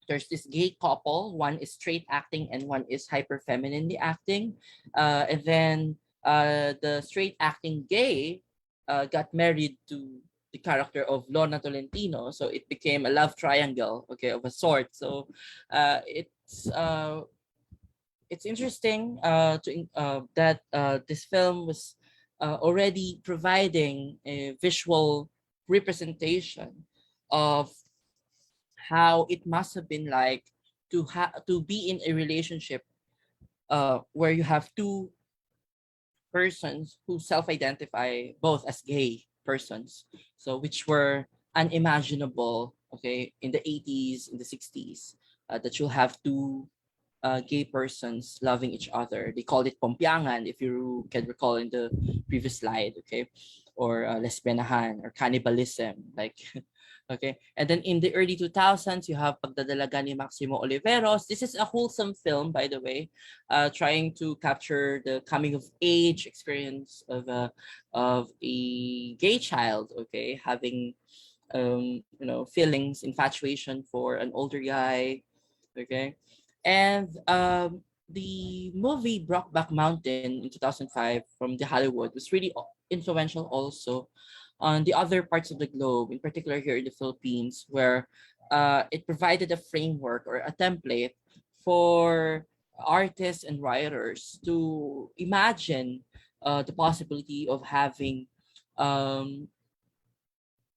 there's this gay couple. One is straight acting and one is hyper femininely acting. And then the straight acting gay got married to the character of Lorna Tolentino. So it became a love triangle, okay, of a sort. So uh, it's uh, it's interesting that this film was already providing a visual representation of how it must have been like to be in a relationship where you have two persons who self-identify both as gay persons, so which were unimaginable, okay, in the 80s, in the 60s, that you'll have two gay persons loving each other. They called it pompiangan, if you can recall in the previous slide, okay, or lesbianahan or cannibalism, like, okay. And then in the early 2000s, you have Pagdadalaga ni Maximo Oliveros. This is a wholesome film, by the way, trying to capture the coming of age experience of a gay child, okay, having feelings, infatuation for an older guy, okay. And the movie Brokeback Mountain in 2005 from the Hollywood was really influential also on the other parts of the globe, in particular here in the Philippines, where it provided a framework or a template for artists and writers to imagine the possibility of having um,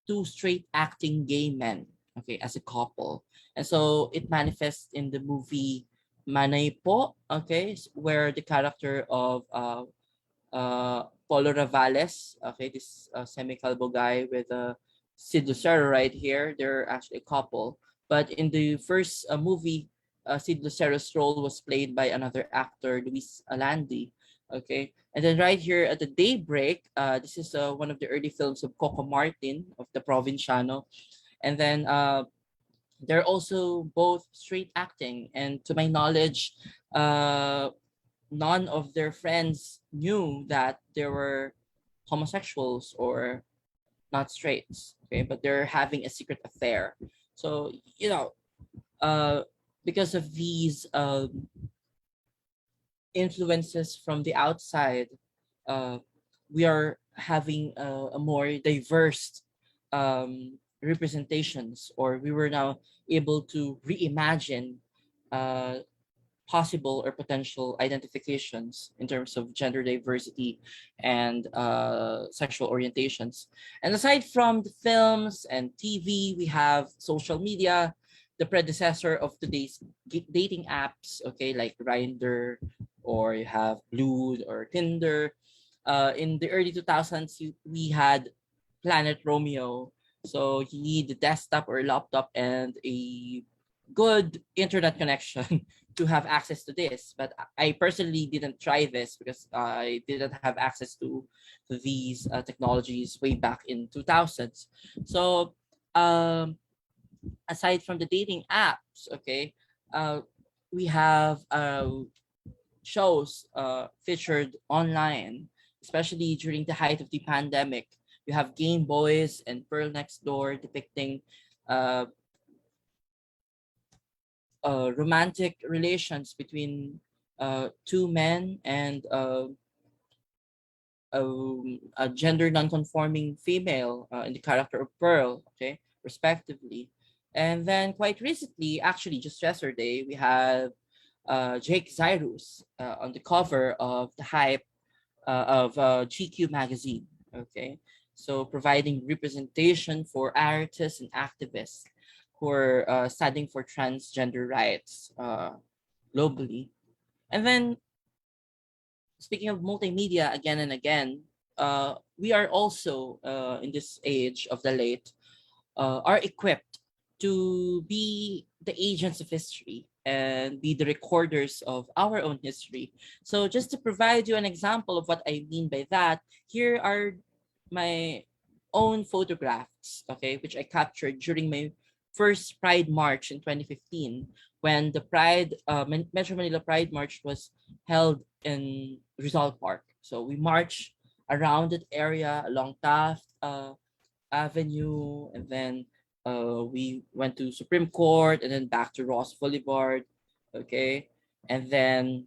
two straight acting gay men, okay, as a couple. And so it manifests in the movie Manay Po, okay, where the character of Polo Ravales, okay, this semi-calvo guy with Sid Lucero right here, they're actually a couple. But in the first movie, Sid Lucero's role was played by another actor, Luis Alandi. Okay, and then right here at the Daybreak, this is one of the early films of Coco Martin of the Provinciano. And then they're also both straight acting. And to my knowledge, none of their friends knew that there were homosexuals or not straights, okay, but they're having a secret affair. So uh because of these influences from the outside, uh we are having a more diverse representations, or we were now able to reimagine uh possible or potential identifications in terms of gender diversity and sexual orientations. And aside from the films and TV, we have social media, the predecessor of today's dating apps, okay, like Grindr, or you have Blue or Tinder. In the early 2000s, we had Planet Romeo. So you need a desktop or laptop and a good internet connection to have access to this. But I personally didn't try this because I didn't have access to these technologies way back in 2000s. So aside from the dating apps, okay, we have shows featured online, especially during the height of the pandemic. You have Game Boys and Pearl Next Door depicting uh, romantic relations between two men and a gender non-conforming female in the character of Pearl, okay, respectively. And then quite recently, actually just yesterday, we have Jake Zyrus on the cover of the hype of GQ magazine. Okay, so providing representation for artists and activists who are standing for transgender rights globally. And then speaking of multimedia again and again, we are also in this age of the late are equipped to be the agents of history and be the recorders of our own history. So just to provide you an example of what I mean by that, here are my own photographs, okay, which I captured during my first Pride March in 2015 when the Metro Manila Pride March was held in Rizal Park. So we marched around that area along Taft Avenue, and then we went to Supreme Court, and then back to Ross Boulevard. Okay, and then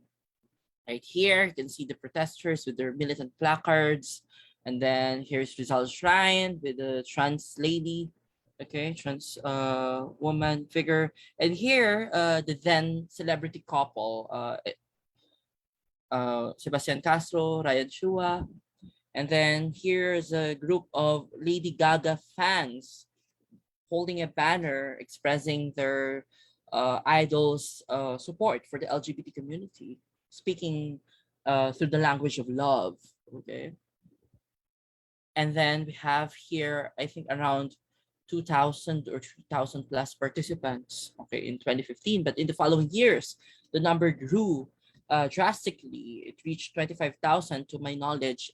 right here you can see the protesters with their militant placards, and then here's Rizal Shrine with the trans lady, okay, trans woman figure, and here the then celebrity couple, Sebastian Castro, Ryan Chua, and then here's a group of Lady Gaga fans holding a banner expressing their idol's support for the LGBT community, speaking through the language of love. Okay. And then we have here, I think, around 2,000 or 3,000 plus participants, okay, in 2015. But in the following years, the number grew drastically. It reached 25,000 to my knowledge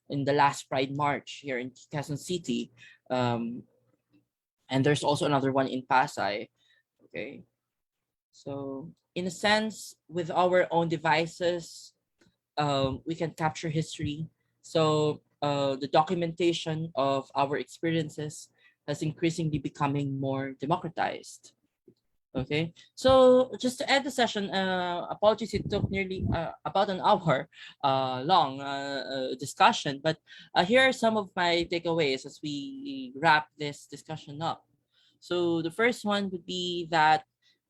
in the last Pride March here in Quezon City. And there's also another one in Pasay. Okay. So in a sense, with our own devices, we can capture history. So the documentation of our experiences has increasingly becoming more democratized. Okay, so just to end the session, apologies, it took nearly about an hour long discussion, but here are some of my takeaways as we wrap this discussion up. So the first one would be that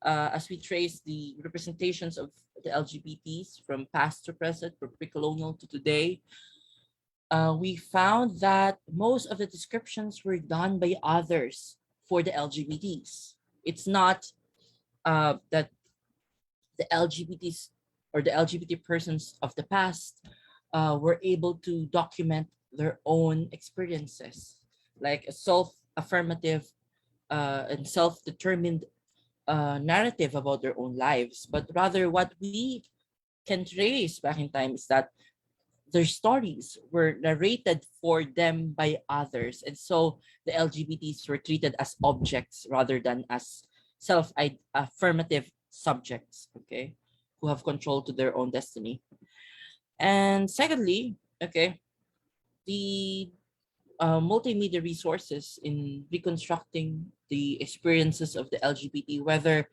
as we trace the representations of the LGBTs from past to present, from pre-colonial to today, we found that most of the descriptions were done by others for the LGBTs. It's not that the LGBTs or the LGBT persons of the past were able to document their own experiences, like a self-affirmative and self-determined narrative about their own lives, but rather what we can trace back in time is that their stories were narrated for them by others. And so the LGBTs were treated as objects rather than as self-affirmative subjects, okay, who have control to their own destiny. And secondly, okay, the multimedia resources in reconstructing the experiences of the LGBT, whether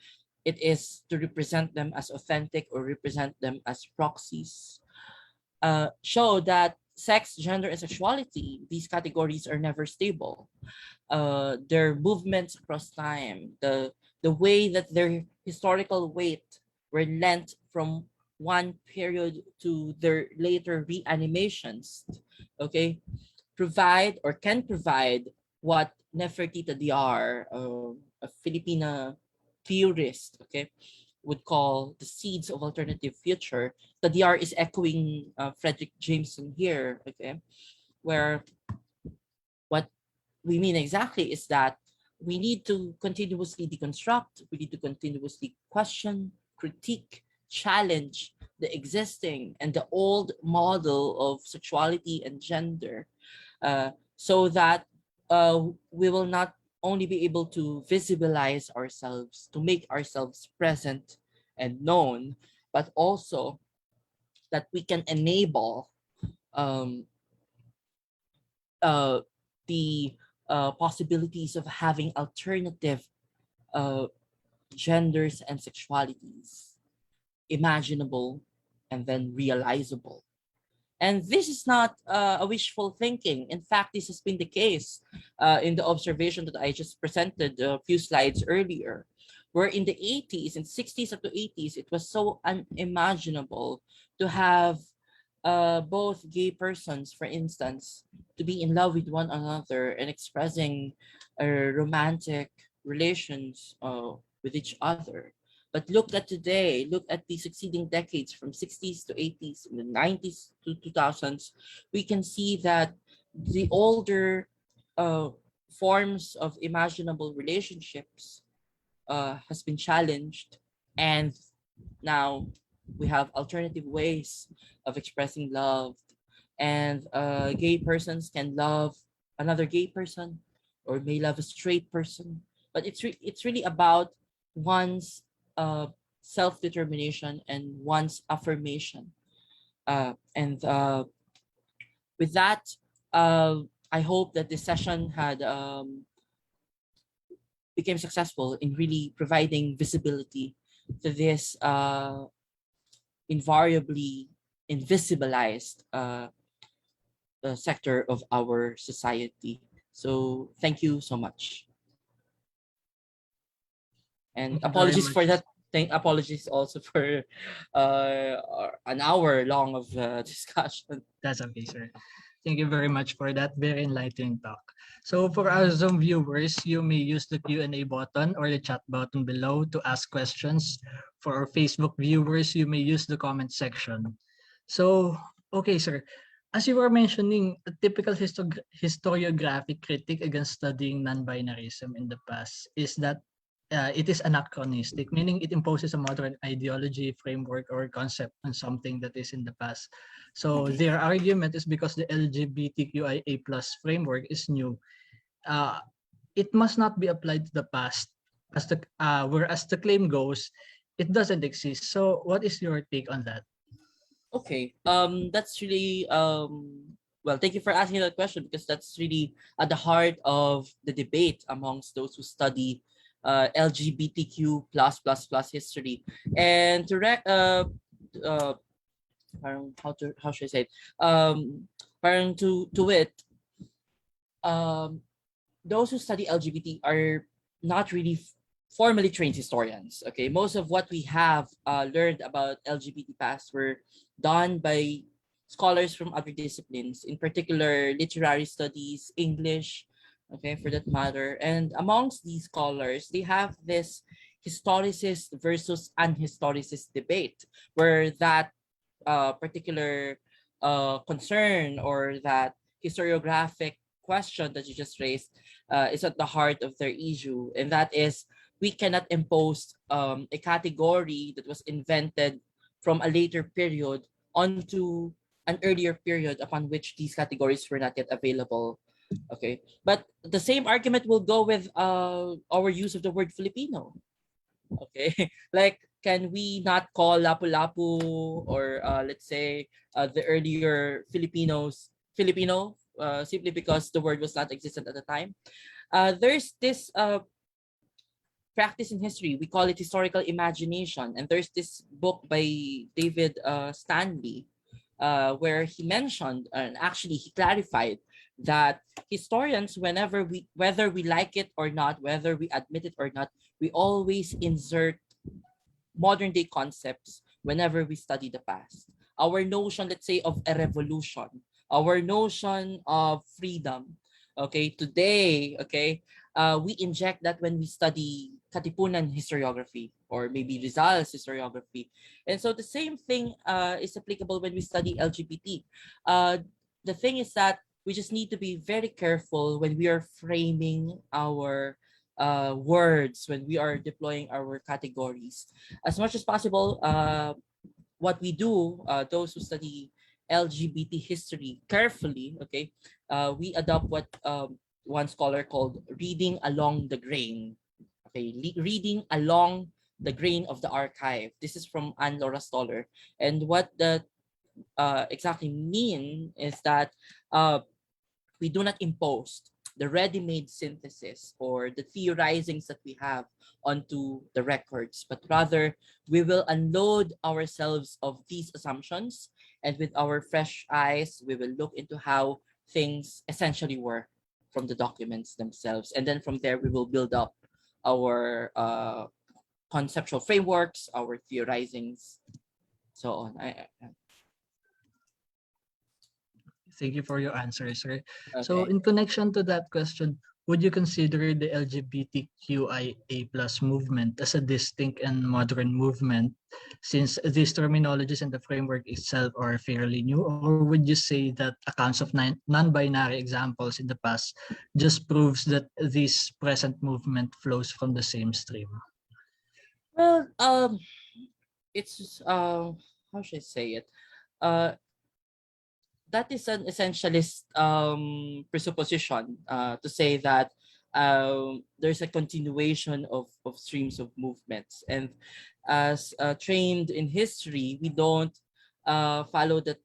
it is to represent them as authentic or represent them as proxies, show that sex, gender, and sexuality, these categories are never stable. Their movements across time, the way that their historical weight were lent from one period to their later reanimations, okay, provide or can provide what Nefertita Diar, a Filipina theorist, okay, would call the seeds of alternative future. The DR is echoing Frederick Jameson here, okay, where what we mean exactly is that we need to continuously deconstruct, we need to continuously question, critique, challenge the existing and the old model of sexuality and gender, so that we will not only be able to visibilize ourselves, to make ourselves present and known, but also that we can enable um, uh, the possibilities of having alternative uh, genders and sexualities, imaginable and then realizable. And this is not a wishful thinking. In fact, this has been the case in the observation that I just presented a few slides earlier, where in the 80s and 60s up to 80s, it was so unimaginable to have both gay persons, for instance, to be in love with one another and expressing romantic relations with each other. But look at today, look at the succeeding decades from 60s to 80s, in the 90s to 2000s, we can see that the older uh, forms of imaginable relationships has been challenged, and now we have alternative ways of expressing love, and gay persons can love another gay person or may love a straight person, but it's really about one's uh, self-determination and one's affirmation, and with that, uh, I hope that this session had became successful in really providing visibility to this invariably invisibilized sector of our society. So thank you so much. And Thank you very apologies for much. that. Apologies also for an hour long of discussion. That's okay, sir. Thank you very much for that very enlightening talk. So for our Zoom viewers, you may use the Q&A button or the chat button below to ask questions. For our Facebook viewers, you may use the comment section. So, okay, sir. As you were mentioning, a typical historiographic critique against studying non-binarism in the past is that it is anachronistic, meaning it imposes a modern ideology, framework, or concept on something that is in the past. So their argument is because the LGBTQIA plus framework is new, uh, it must not be applied to the past. Whereas the claim goes, it doesn't exist. So what is your take on that? Okay. That's really well, thank you for asking that question, because that's really at the heart of the debate amongst those who study LGBTQ plus history. And to parang how should I say it? Parang to it, um those who study LGBT are not really formally trained historians. Okay, most of what we have learned about LGBT past were done by scholars from other disciplines, in particular literary studies, English, okay, for that matter. And amongst these scholars, they have this historicist versus unhistoricist debate, where that particular concern or that historiographic question that you just raised is at the heart of their issue, and that is we cannot impose a category that was invented from a later period onto an earlier period upon which these categories were not yet available. Okay, but the same argument will go with our use of the word Filipino. Okay, like can we not call lapu-lapu or let's say the earlier Filipino simply because the word was not existent at the time? There's this practice in history, we call it historical imagination, and there's this book by David Stanley where he mentioned and actually he clarified that historians, whether we like it or not, whether we admit it or not, we always insert modern day concepts whenever we study the past. Our notion, let's say, of a revolution, our notion of freedom, okay, today, okay, we inject that when we study Katipunan historiography or maybe Rizal's historiography. And so the same thing is applicable when we study LGBT. The thing is that we just need to be very careful when we are framing our words, when we are deploying our categories. As much as possible, what we do, those who study LGBT history carefully, okay, we adopt what one scholar called reading along the grain. Okay, reading along the grain of the archive. This is from Anne Laura Stoller. And what that exactly mean is that we do not impose the ready-made synthesis or the theorizings that we have onto the records, but rather we will unload ourselves of these assumptions, and with our fresh eyes, we will look into how things essentially were from the documents themselves. And then from there, we will build up our conceptual frameworks, our theorizings, so on. Thank you for your answer, sir. So Okay. in connection to that question, would you consider the LGBTQIA plus movement as a distinct and modern movement, since these terminologies and the framework itself are fairly new? Or would you say that accounts of non-binary examples in the past just proves that this present movement flows from the same stream? Well, it's how should I say it? Uh, that is an essentialist presupposition to say that there's a continuation of streams of movements. And as trained in history, we don't follow that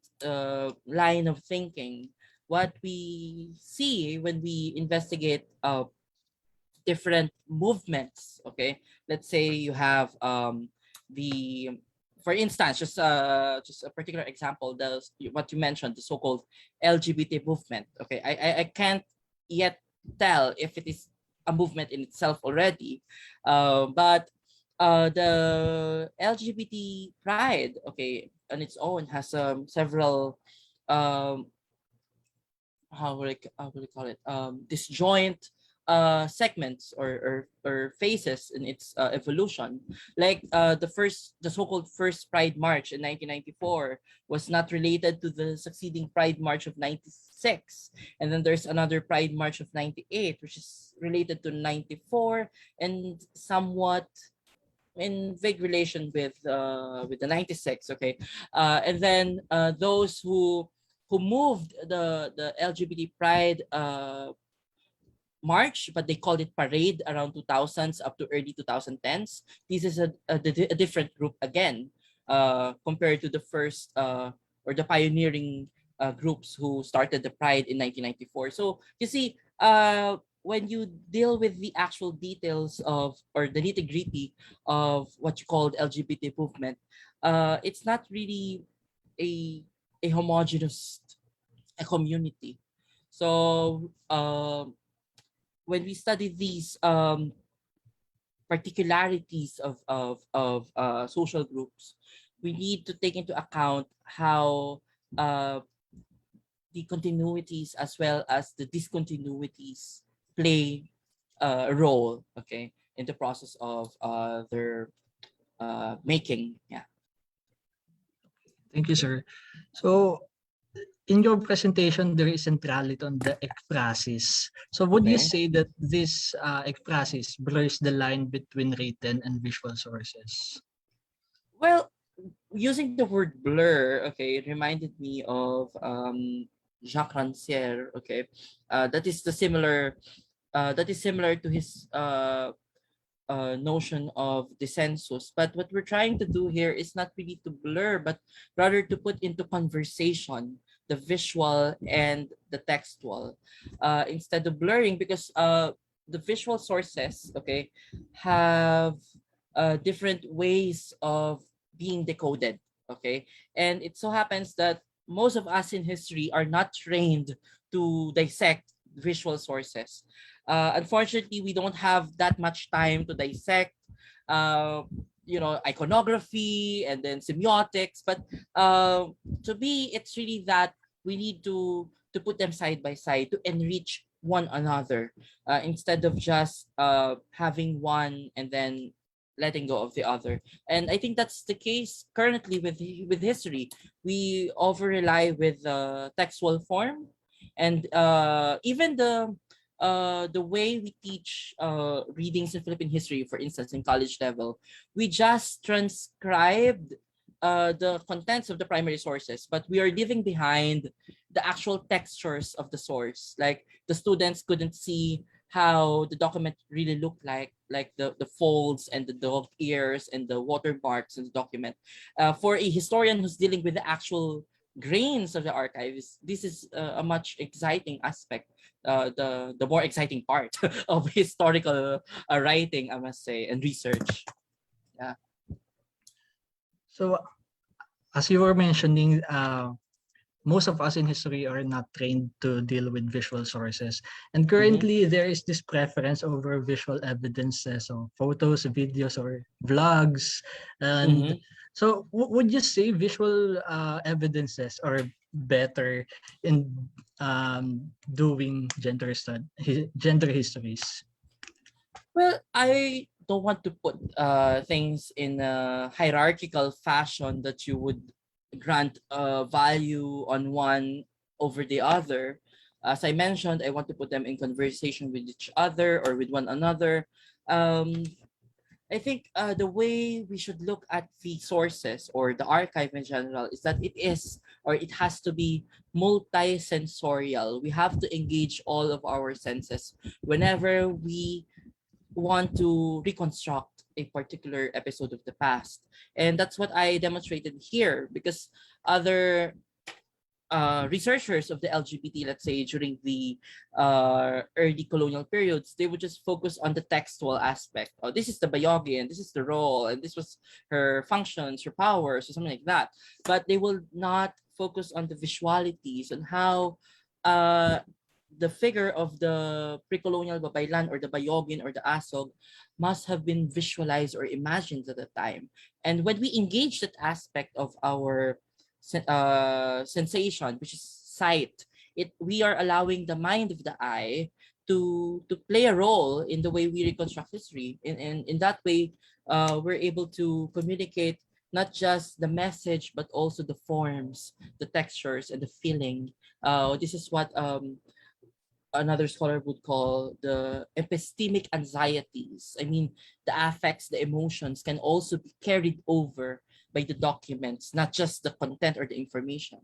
line of thinking. What we see when we investigate different movements, okay, let's say you have the for instance, just a particular example, the what you mentioned, the so-called LGBT movement. Okay, I can't yet tell if it is a movement in itself already, but the LGBT pride, okay, on its own has several um how will I call it, disjoint segments or phases in its evolution. Like the so-called first Pride March in 1994 was not related to the succeeding Pride March of 96. And then there's another Pride March of 98, which is related to 94 and somewhat in vague relation with the 96. Okay, and then those who moved the LGBT pride march, but they called it parade around 2000s up to early 2010s. This is a different group again, compared to the first or the pioneering groups who started the pride in 1994. So you see, when you deal with the actual details of or the nitty gritty of what you call the LGBT movement, it's not really a a homogeneous a community. So when we study these particularities of social groups, we need to take into account how uh, the continuities as well as the discontinuities play a role, okay, in the process of their making. Yeah. Thank you, sir. So in your presentation, there is centrality on the ekphrasis. So would you Okay. say that this ekphrasis blurs the line between written and visual sources? Well, using the word blur, okay, it reminded me of Jacques Rancière, okay. That is similar to his notion of the census. But what we're trying to do here is not really to blur, but rather to put into conversation the visual and the textual, instead of blurring, because the visual sources, okay, have different ways of being decoded, okay, and it so happens that most of us in history are not trained to dissect visual sources. Unfortunately, we don't have that much time to dissect, uh, iconography and then semiotics. But to me, it's really that we need to put them side by side to enrich one another, instead of just having one and then letting go of the other. And I think that's the case currently with history. We over rely with textual form, and even the way we teach readings in Philippine history, for instance, in college level, we just transcribed the contents of the primary sources, but we are leaving behind the actual textures of the source. Like the students couldn't see how the document really looked like the folds and the dog ears and the watermarks in the document. For a historian who's dealing with the actual grains of the archives, this is a much exciting aspect, the more exciting part of historical writing, I must say, and research. Yeah. So as you were mentioning, most of us in history are not trained to deal with visual sources. And currently, there is this preference over visual evidences, so photos, videos, or vlogs. And so would you say visual evidences are better in doing gender histories? Well, I don't want to put things in a hierarchical fashion that you would grant value on one over the other. As I mentioned, I want to put them in conversation with each other or with one another. Um, I think the way we should look at the sources or the archive in general is that it is or it has to be multi-sensorial. We have to engage all of our senses whenever we want to reconstruct a particular episode of the past. And that's what I demonstrated here because other researchers of the LGBT, let's say during the early colonial periods, they would just focus on the textual aspect. Oh, this is the Bayogi and this is the role and this was her functions, her powers, or something like that. But they will not focus on the visualities and how uh, the figure of the pre-colonial Babaylan or the Bayogin or the Asog must have been visualized or imagined at the time. And when we engage that aspect of our sensation, which is sight, we are allowing the mind of the eye to play a role in the way we reconstruct history. In that way, we're able to communicate not just the message but also the forms, the textures, and the feeling. This is what another scholar would call the epistemic anxieties. I mean, the affects, the emotions can also be carried over by the documents, not just the content or the information,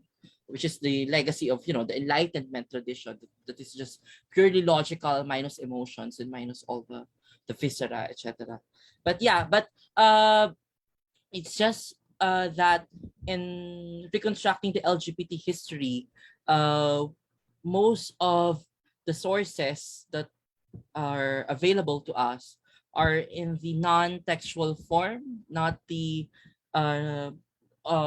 which is the legacy of, the Enlightenment tradition that is just purely logical minus emotions and minus all the viscera, etc. But yeah, it's just that in reconstructing the LGBT history, most of the sources that are available to us are in the non-textual form, not the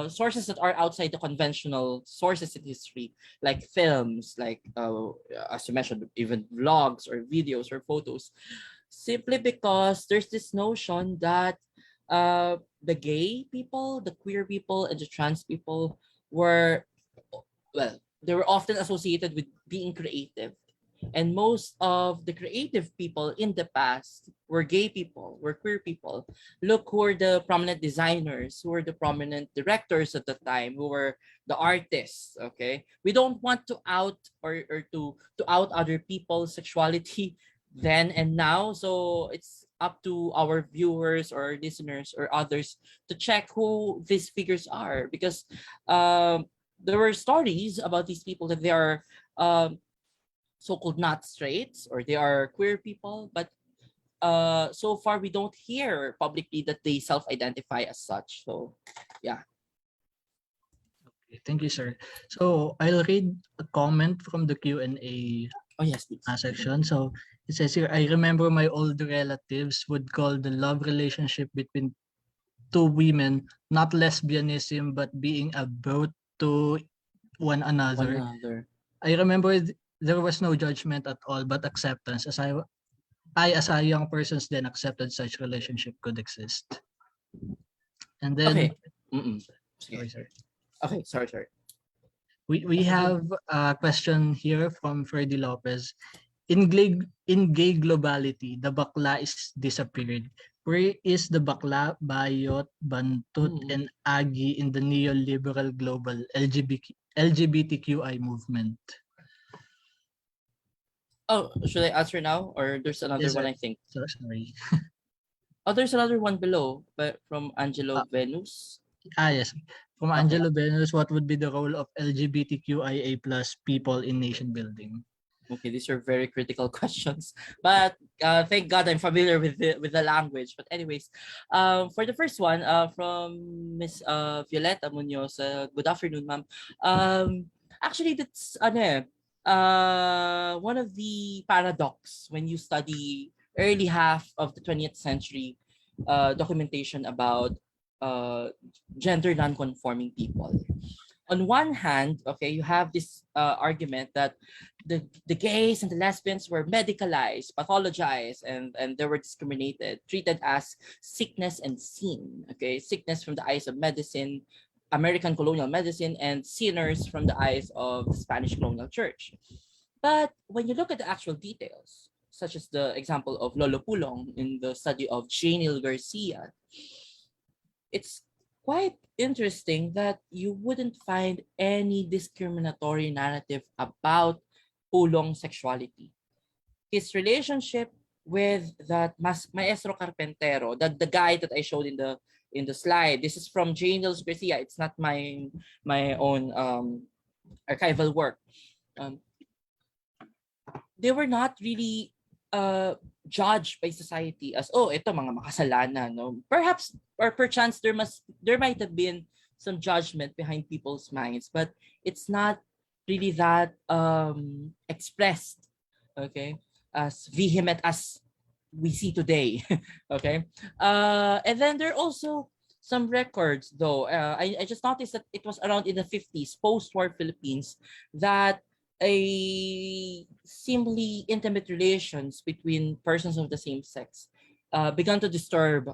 sources that are outside the conventional sources in history, like films, like as you mentioned, even vlogs or videos or photos, simply because there's this notion that the gay people, the queer people, and the trans people were, well, they were often associated with being creative. And most of the creative people in the past were gay people, were queer people. Look who were the prominent designers, who were the prominent directors at the time, who were the artists. Okay. We don't want to out or to out other people's sexuality then and now. So it's up to our viewers or listeners or others to check who these figures are because there were stories about these people that they are so-called not straights or they are queer people, but so far we don't hear publicly that they self-identify as such. So yeah. Okay, thank you, sir. So I'll read a comment from the Q&A Oh yes, please. section. So it says here, I remember my older relatives would call the love relationship between two women not lesbianism but being a brute to one One another. another. I remember there was no judgment at all but acceptance as I as a young person then accepted such relationship could exist. And then Okay. Mm-mm. sorry, sir. Okay, sorry. We Okay, good. have a question here from Ferdy Lopez. In gay globality, the bakla is disappeared. Where is the bakla, bayot, bantut, Mm. and agi in the neoliberal global LGBTQI movement? Oh, should I answer now or there's another Yes, one sir. I think? So, sorry. Oh, there's another one below, but from Angelo Uh, Venus. Yes. From Okay. Angelo Benos, what would be the role of LGBTQIA plus people in nation building? Okay, these are very critical questions, but thank God I'm familiar with the language. But anyways, for the first one, from Miss Violeta Munoz, good afternoon, ma'am. Actually, that's one of the paradox when you study early half of the 20th century documentation about uh, gender non-conforming people. On one hand, okay, you have this argument that the gays and the lesbians were medicalized, pathologized, and they were discriminated, treated as sickness and sin. Okay, sickness from the eyes of medicine, American colonial medicine, and sinners from the eyes of the Spanish colonial church. But when you look at the actual details, such as the example of Lolo Pulong in the study of Janil Garcia, it's quite interesting that you wouldn't find any discriminatory narrative about Pulong's sexuality. His relationship with that Maestro Carpentero, the guy that I showed in the slide. This is from Jane Garcia. It's not my own archival work. Um, they were not really judged by society as, oh, ito mga makasalanan, no? Perhaps or perchance there might have been some judgment behind people's minds, but it's not really that expressed, okay, as vehement as we see today. Okay. And then there are also some records though. I just noticed that it was around in the 50s, post-war Philippines, that a seemingly intimate relations between persons of the same sex began to disturb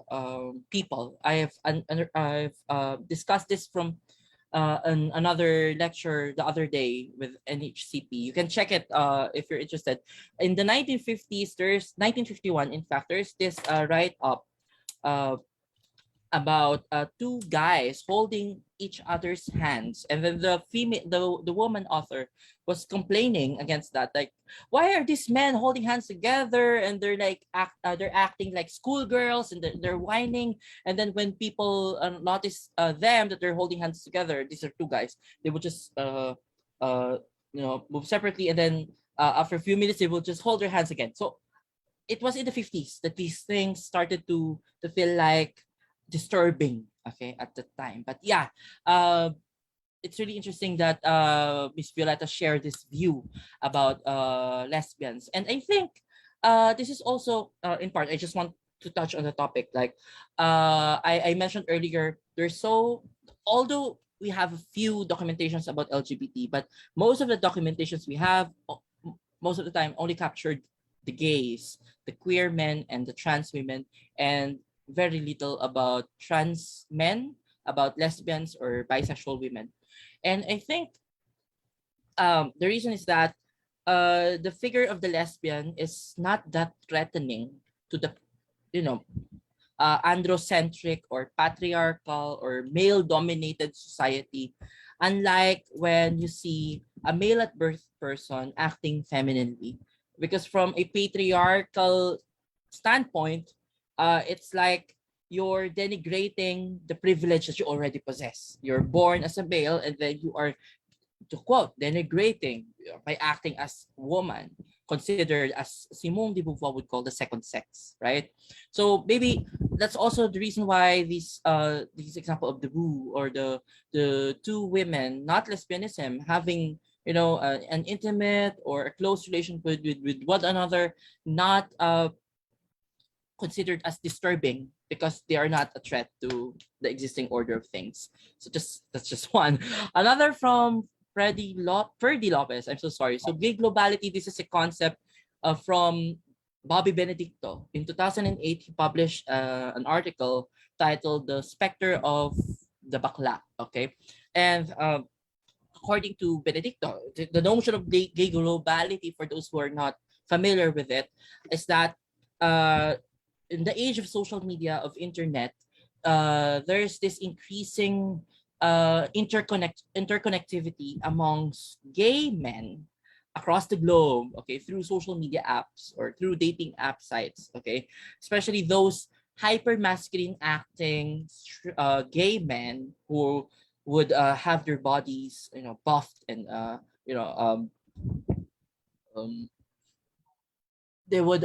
people. I've discussed this from another lecture the other day with NHCP. You can check it if you're interested. In the 1950s, there's 1951. In fact, there's this write up uh, about two guys holding each other's hands, and then the woman author was complaining against that, like, why are these men holding hands together and they're like they're acting like schoolgirls and they're whining, and then when people notice them that they're holding hands together, these are two guys, they would just uh move separately, and then after a few minutes they will just hold their hands again. So it was in the 50s that these things started to feel like disturbing, okay, at the time. But yeah, it's really interesting that Miss Violeta shared this view about lesbians, and I think this is also in part. I just want to touch on the topic. Like I mentioned earlier, there's so although we have a few documentations about LGBT, but most of the documentations we have most of the time only captured the gays, the queer men, and the trans women, and very little about trans men, about lesbians or bisexual women. And I think the reason is that the figure of the lesbian is not that threatening to the, you know, androcentric or patriarchal or male dominated society, unlike when you see a male at birth person acting femininely. Because from a patriarchal standpoint, it's like you're denigrating the privilege that you already possess. You're born as a male, and then you are, to quote, denigrating by acting as woman, considered as Simone de Beauvoir would call the second sex, right? So maybe that's also the reason why these example of the Boo or the two women, not lesbianism, having an intimate or a close relation with one another, not considered as disturbing because they are not a threat to the existing order of things. So just that's just one. Another from Ferdy Lopez. I'm so sorry. So gay globality. This is a concept from Bobby Benedicto. In 2008, he published an article titled "The Specter of the Bakla." Okay, and according to Benedicto, the notion of gay globality, for those who are not familiar with it, is that uh, in the age of social media, of internet, there's this increasing interconnectivity amongst gay men across the globe, okay, through social media apps or through dating app sites, okay, especially those hyper masculine acting gay men who would have their bodies, buffed and you know um, um they would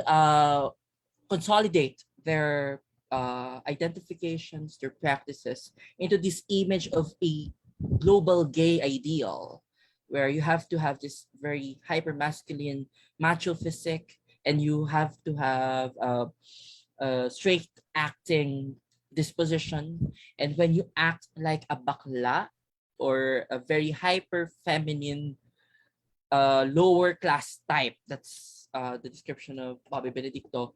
consolidate their identifications, their practices into this image of a global gay ideal, where you have to have this very hyper masculine macho physique, and you have to have a straight acting disposition. And when you act like a bakla or a very hyper feminine lower class type, that's the description of Bobby Benedicto,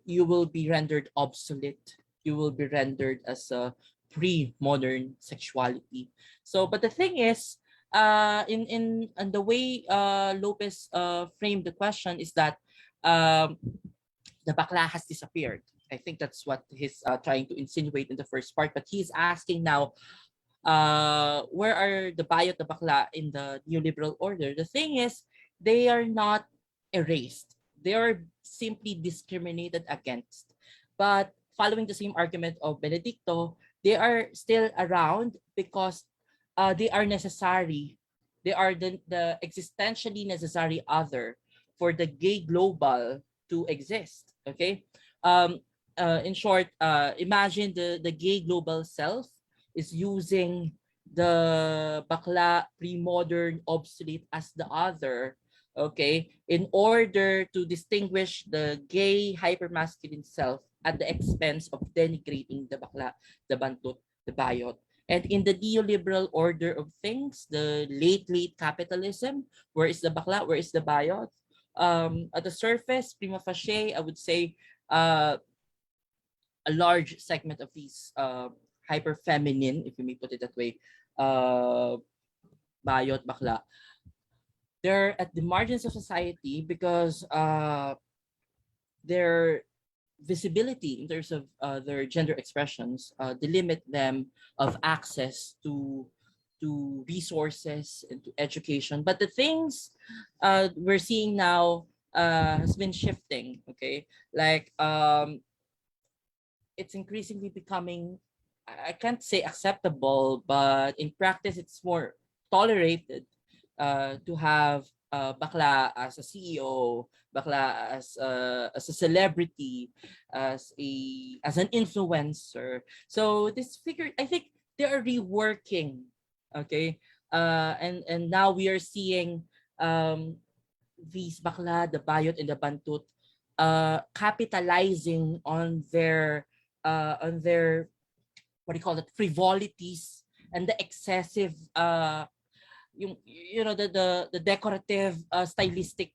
you will be rendered obsolete. You will be rendered as a pre-modern sexuality. So, but the thing is, in the way Lopez framed the question is that um, the bakla has disappeared. I think that's what he's trying to insinuate in the first part. But he's asking now, where are the bayot, the bakla in the neoliberal order? The thing is, they are not erased. They are simply discriminated against. But following the same argument of Benedicto, they are still around because they are necessary. They are the existentially necessary other for the gay global to exist. Okay. In short, imagine the gay global self is using the bakla, pre-modern, obsolete as the other, okay, in order to distinguish the gay hypermasculine self at the expense of denigrating the bakla, the bantut, the bayot. And in the neoliberal order of things, the late capitalism, where is the bakla, where is the bayot? At the surface, prima facie, I would say a large segment of these hyper feminine, if you may put it that way, uh, bayot, bakla, they're at the margins of society because their visibility in terms of their gender expressions delimit them of access to resources and to education. But the things we're seeing now has been shifting. Okay, like it's increasingly becoming, I can't say acceptable, but in practice it's more tolerated to have bakla as a CEO, bakla as a celebrity, as an influencer. So this figure, I think they are reworking, okay, and now we are seeing these bakla, the bayot and the bantut, capitalizing on their what do you call it, frivolities and the excessive the decorative stylistic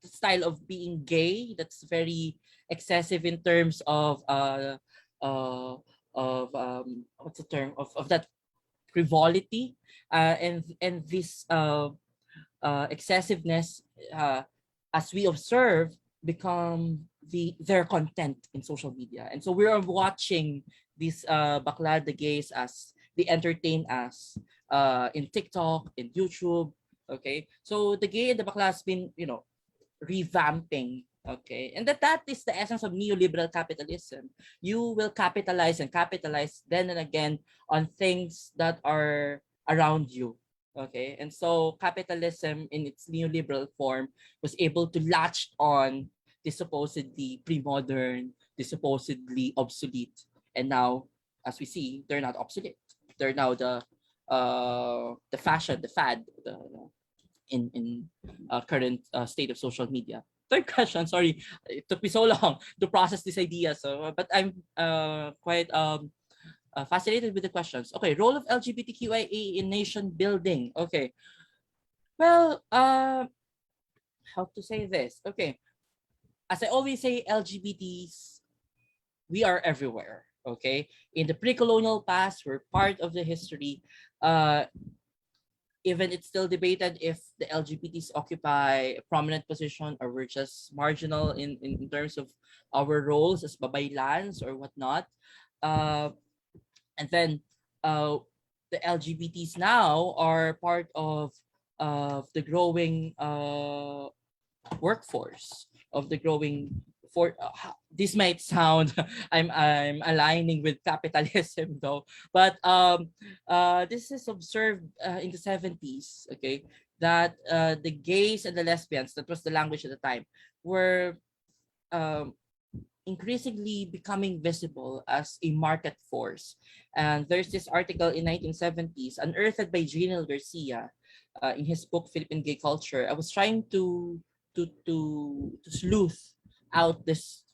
style of being gay that's very excessive in terms uh of what's the term of that frivolity and this excessiveness, as we observe, become their content in social media. And so we are watching these bakla, the gays, as they entertain us in TikTok, in YouTube. Okay, so the gay and the bakla has been, revamping. Okay, and that is the essence of neoliberal capitalism. You will capitalize and capitalize then and again on things that are around you. Okay, and so capitalism in its neoliberal form was able to latch on the supposedly pre-modern, the supposedly obsolete, and now, as we see, they're not obsolete. They're now the fashion, the fad, in current state of social media. Third question, sorry, it took me so long to process this idea. So, but I'm quite fascinated with the questions. Okay, role of LGBTQIA in nation building. Okay, well, how to say this? Okay, as I always say, LGBTs, we are everywhere. Okay, in the pre-colonial past, we're part of the history. Even it's still debated if the LGBTs occupy a prominent position or we're just marginal in terms of our roles as babaylans or whatnot. Uh, and then the LGBTs now are part of the growing workforce, of the growing for this might sound I'm aligning with capitalism though, but this is observed in the 70s, okay, that the gays and the lesbians, that was the language at the time, were um, increasingly becoming visible as a market force. And there's this article in 1970s unearthed by Gio Garcia in his book Philippine Gay Culture. I was trying to sleuth out this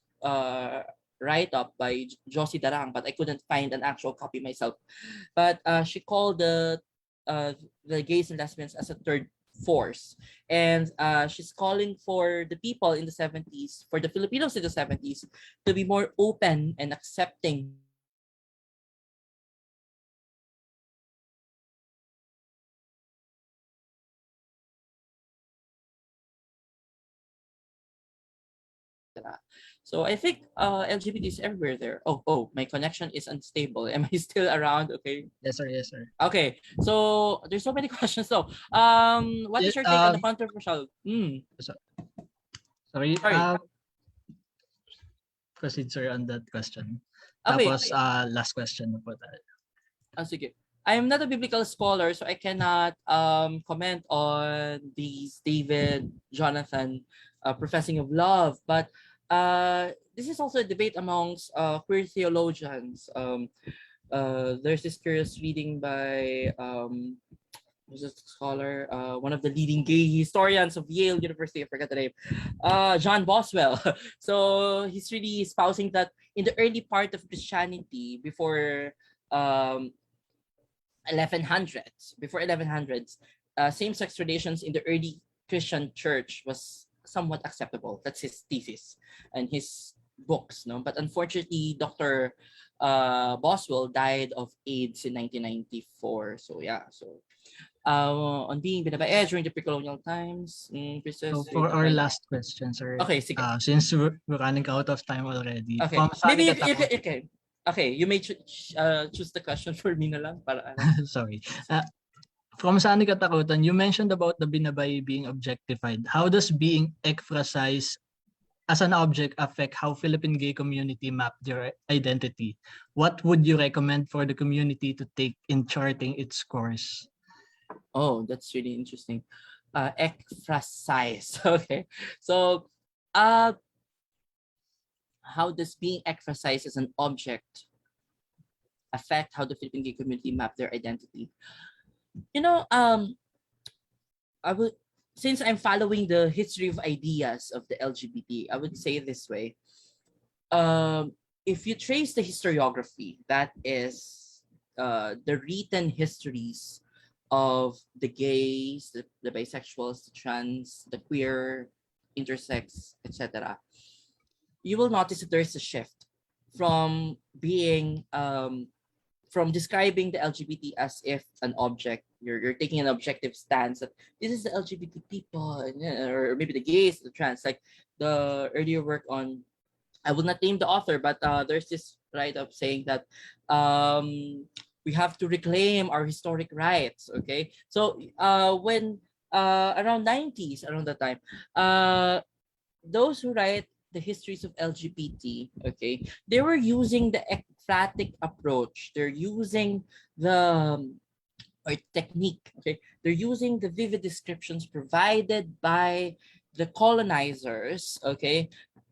write-up by Josie Darang, but I couldn't find an actual copy myself. But she called the gays and lesbians as a third force, and she's calling for the people in the 70s, for the Filipinos in the 70s, to be more open and accepting So I think LGBT is everywhere there. Oh, my connection is unstable. Am I still around? Okay. Yes, sir. Yes, sir. Okay. So there's so many questions though. What is Yeah, your take on the controversial? so, sorry. Sorry. Proceed, sir, on that question. Okay. Tapos, last question na po tayo. Sige. I am not a biblical scholar, so I cannot comment on these David, Jonathan professing of love. But this is also a debate amongst queer theologians. There's this curious reading by who's a scholar, one of the leading gay historians of Yale University, I forgot the name, John Boswell. So he's really espousing that in the early part of Christianity, before 1100s, same-sex relations in the early Christian church was somewhat acceptable. That's his thesis and his books, no. But unfortunately, Dr. Boswell died of AIDS in 1994. So yeah, so on being binabae during the pre-colonial times. So for our last question, sir, Okay, sige. Since we're running out of time already, Okay. Maybe okay. Okay, you may choose the question for me na lang para sorry. From Sani Katakutan, you mentioned about the binabay being objectified. How does being ekphrazized as an object affect how Philippine gay community map their identity? What would you recommend for the community to take in charting its course? Oh, that's really interesting. Ekphrasis. Okay. So how does being ekphrazized as an object affect how the Philippine gay community map their identity? You know, I would, since I'm following the history of ideas of the LGBT, I would say this way. If you trace the historiography, that is the written histories of the gays, the bisexuals, the trans, the queer, intersex, etc., you will notice that there's a shift from being from describing the LGBT as if an object. You're taking an objective stance that this is the LGBT people, or maybe the gays, the trans, like the earlier work on, I will not name the author, but there's this write-up saying that we have to reclaim our historic rights. Okay, so when around 90s, around that time, those who write the histories of LGBT, okay, they were using the ekphatic approach. They're using the or technique. Okay, they're using the vivid descriptions provided by the colonizers. Okay,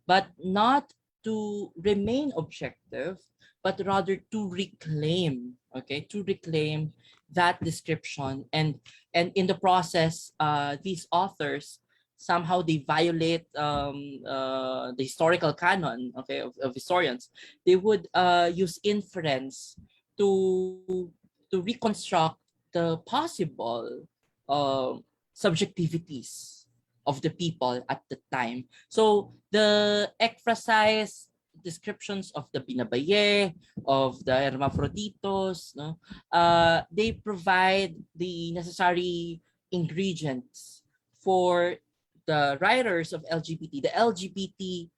but not to remain objective, but rather to reclaim. Okay, to reclaim that description, and in the process, these authors somehow they violate the historical canon, okay, of historians. They would use inference to reconstruct the possible subjectivities of the people at the time. So the ekphrazized descriptions of the binabaye, of the hermaphroditos, no, they provide the necessary ingredients for the writers of LGBT, the LGBT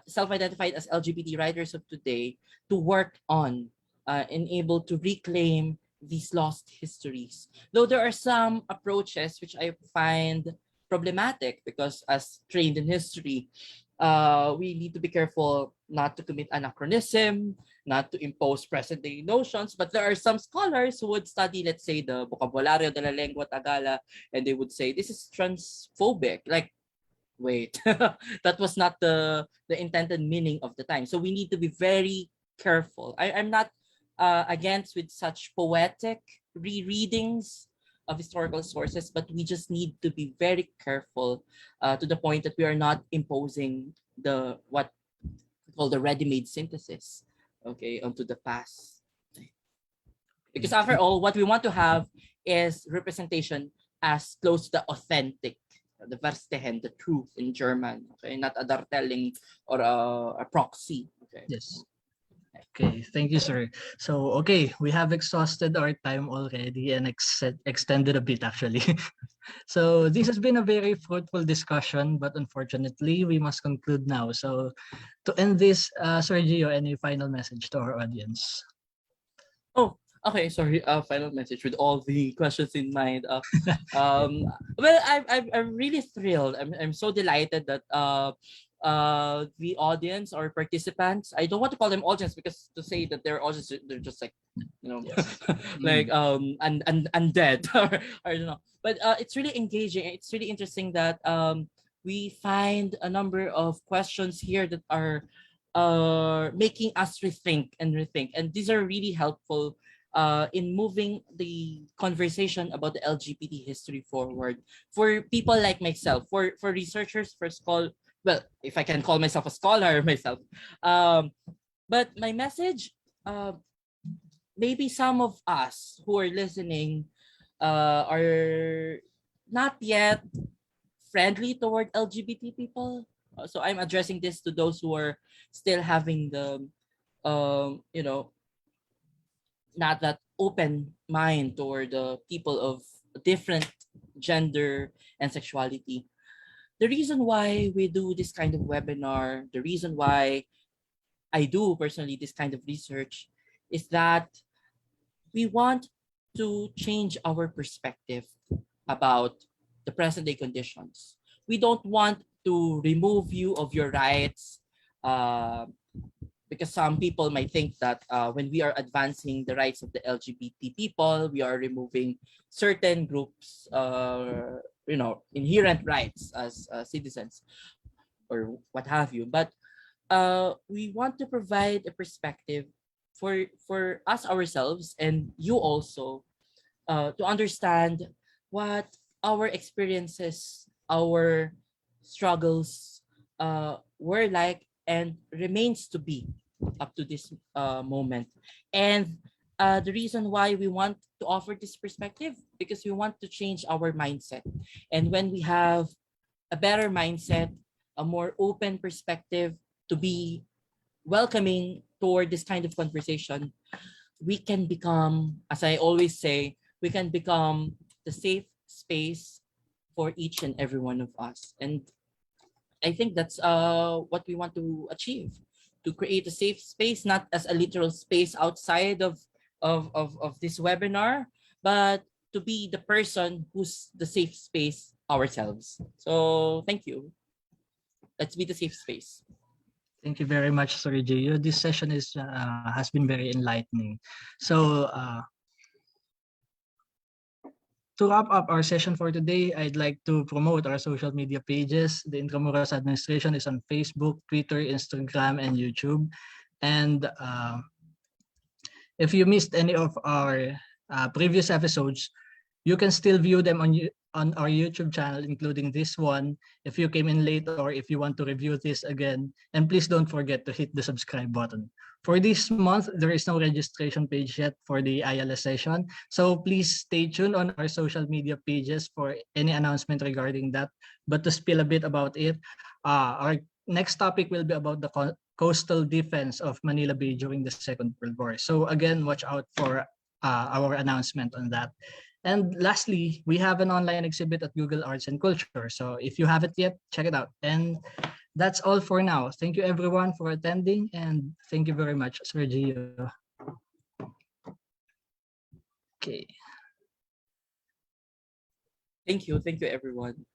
self-identified as LGBT writers of today, to work on and able to reclaim these lost histories. Though there are some approaches which I find problematic because, as trained in history, we need to be careful not to commit anachronism, not to impose present-day notions. But there are some scholars who would study, let's say, the Vocabulario de la Lengua Tagala, and they would say this is transphobic. Like, wait, that was not the intended meaning of the time. So we need to be very careful. I'm not against with such poetic rereadings of historical sources, but we just need to be very careful to the point that we are not imposing the what we call the ready-made synthesis, okay, onto the past. Because after all, what we want to have is representation as close to the authentic, the Verstehen, the truth in German, okay, not a dartelling or a proxy. Okay. Yes. Okay, thank you, sir. So, okay, we have exhausted our time already and extended a bit, actually. So, this has been a very fruitful discussion, but unfortunately, we must conclude now. So, to end this, Sir Gio, any final message to our audience? Oh, okay. Sorry. Final message with all the questions in mind. Well, I'm really thrilled. I'm so delighted that the audience or participants. I don't want to call them audience because to say that they're audience, they're just like, you know, Yes. like undead or I don't know. But it's really engaging. It's really interesting that we find a number of questions here that are making us rethink and rethink. And these are really helpful in moving the conversation about the LGBT history forward for people like myself, for researchers, for school. Well, if I can call myself a scholar myself. Um, but my message, maybe some of us who are listening are not yet friendly toward LGBT people. So I'm addressing this to those who are still having the, you know, not that open mind toward the people of different gender and sexuality. The reason why we do this kind of webinar, the reason why I do personally this kind of research is that we want to change our perspective about the present day conditions. We don't want to remove you of your rights uh, because some people might think that when we are advancing the rights of the LGBT people, we are removing certain groups, inherent rights as citizens or what have you. But we want to provide a perspective for us ourselves and you also to understand what our experiences, our struggles were like and remains to be up to this moment. And the reason why we want to offer this perspective because we want to change our mindset. And when we have a better mindset, a more open perspective to be welcoming toward this kind of conversation, we can become, as I always say, we can become the safe space for each and every one of us. And I think that's what we want to achieve, to create a safe space, not as a literal space outside of this webinar, but to be the person who's the safe space ourselves. So thank you. Let's be the safe space. Thank you very much, Sir Gio. This session has been very enlightening. So, to wrap up our session for today, I'd like to promote our social media pages. The Intramuros administration is on Facebook, Twitter, Instagram, and YouTube. And if you missed any of our previous episodes, you can still view them on our YouTube channel, including this one, if you came in late or if you want to review this again. And please don't forget to hit the subscribe button. For this month, there is no registration page yet for the ILS session. So please stay tuned on our social media pages for any announcement regarding that. But to spill a bit about it, our next topic will be about the coastal defense of Manila Bay during the Second World War. So again, watch out for our announcement on that. And lastly, we have an online exhibit at Google Arts and Culture. So if you haven't yet, check it out. And that's all for now. Thank you everyone for attending and thank you very much, Sir Gio. Okay. Thank you. Thank you, everyone.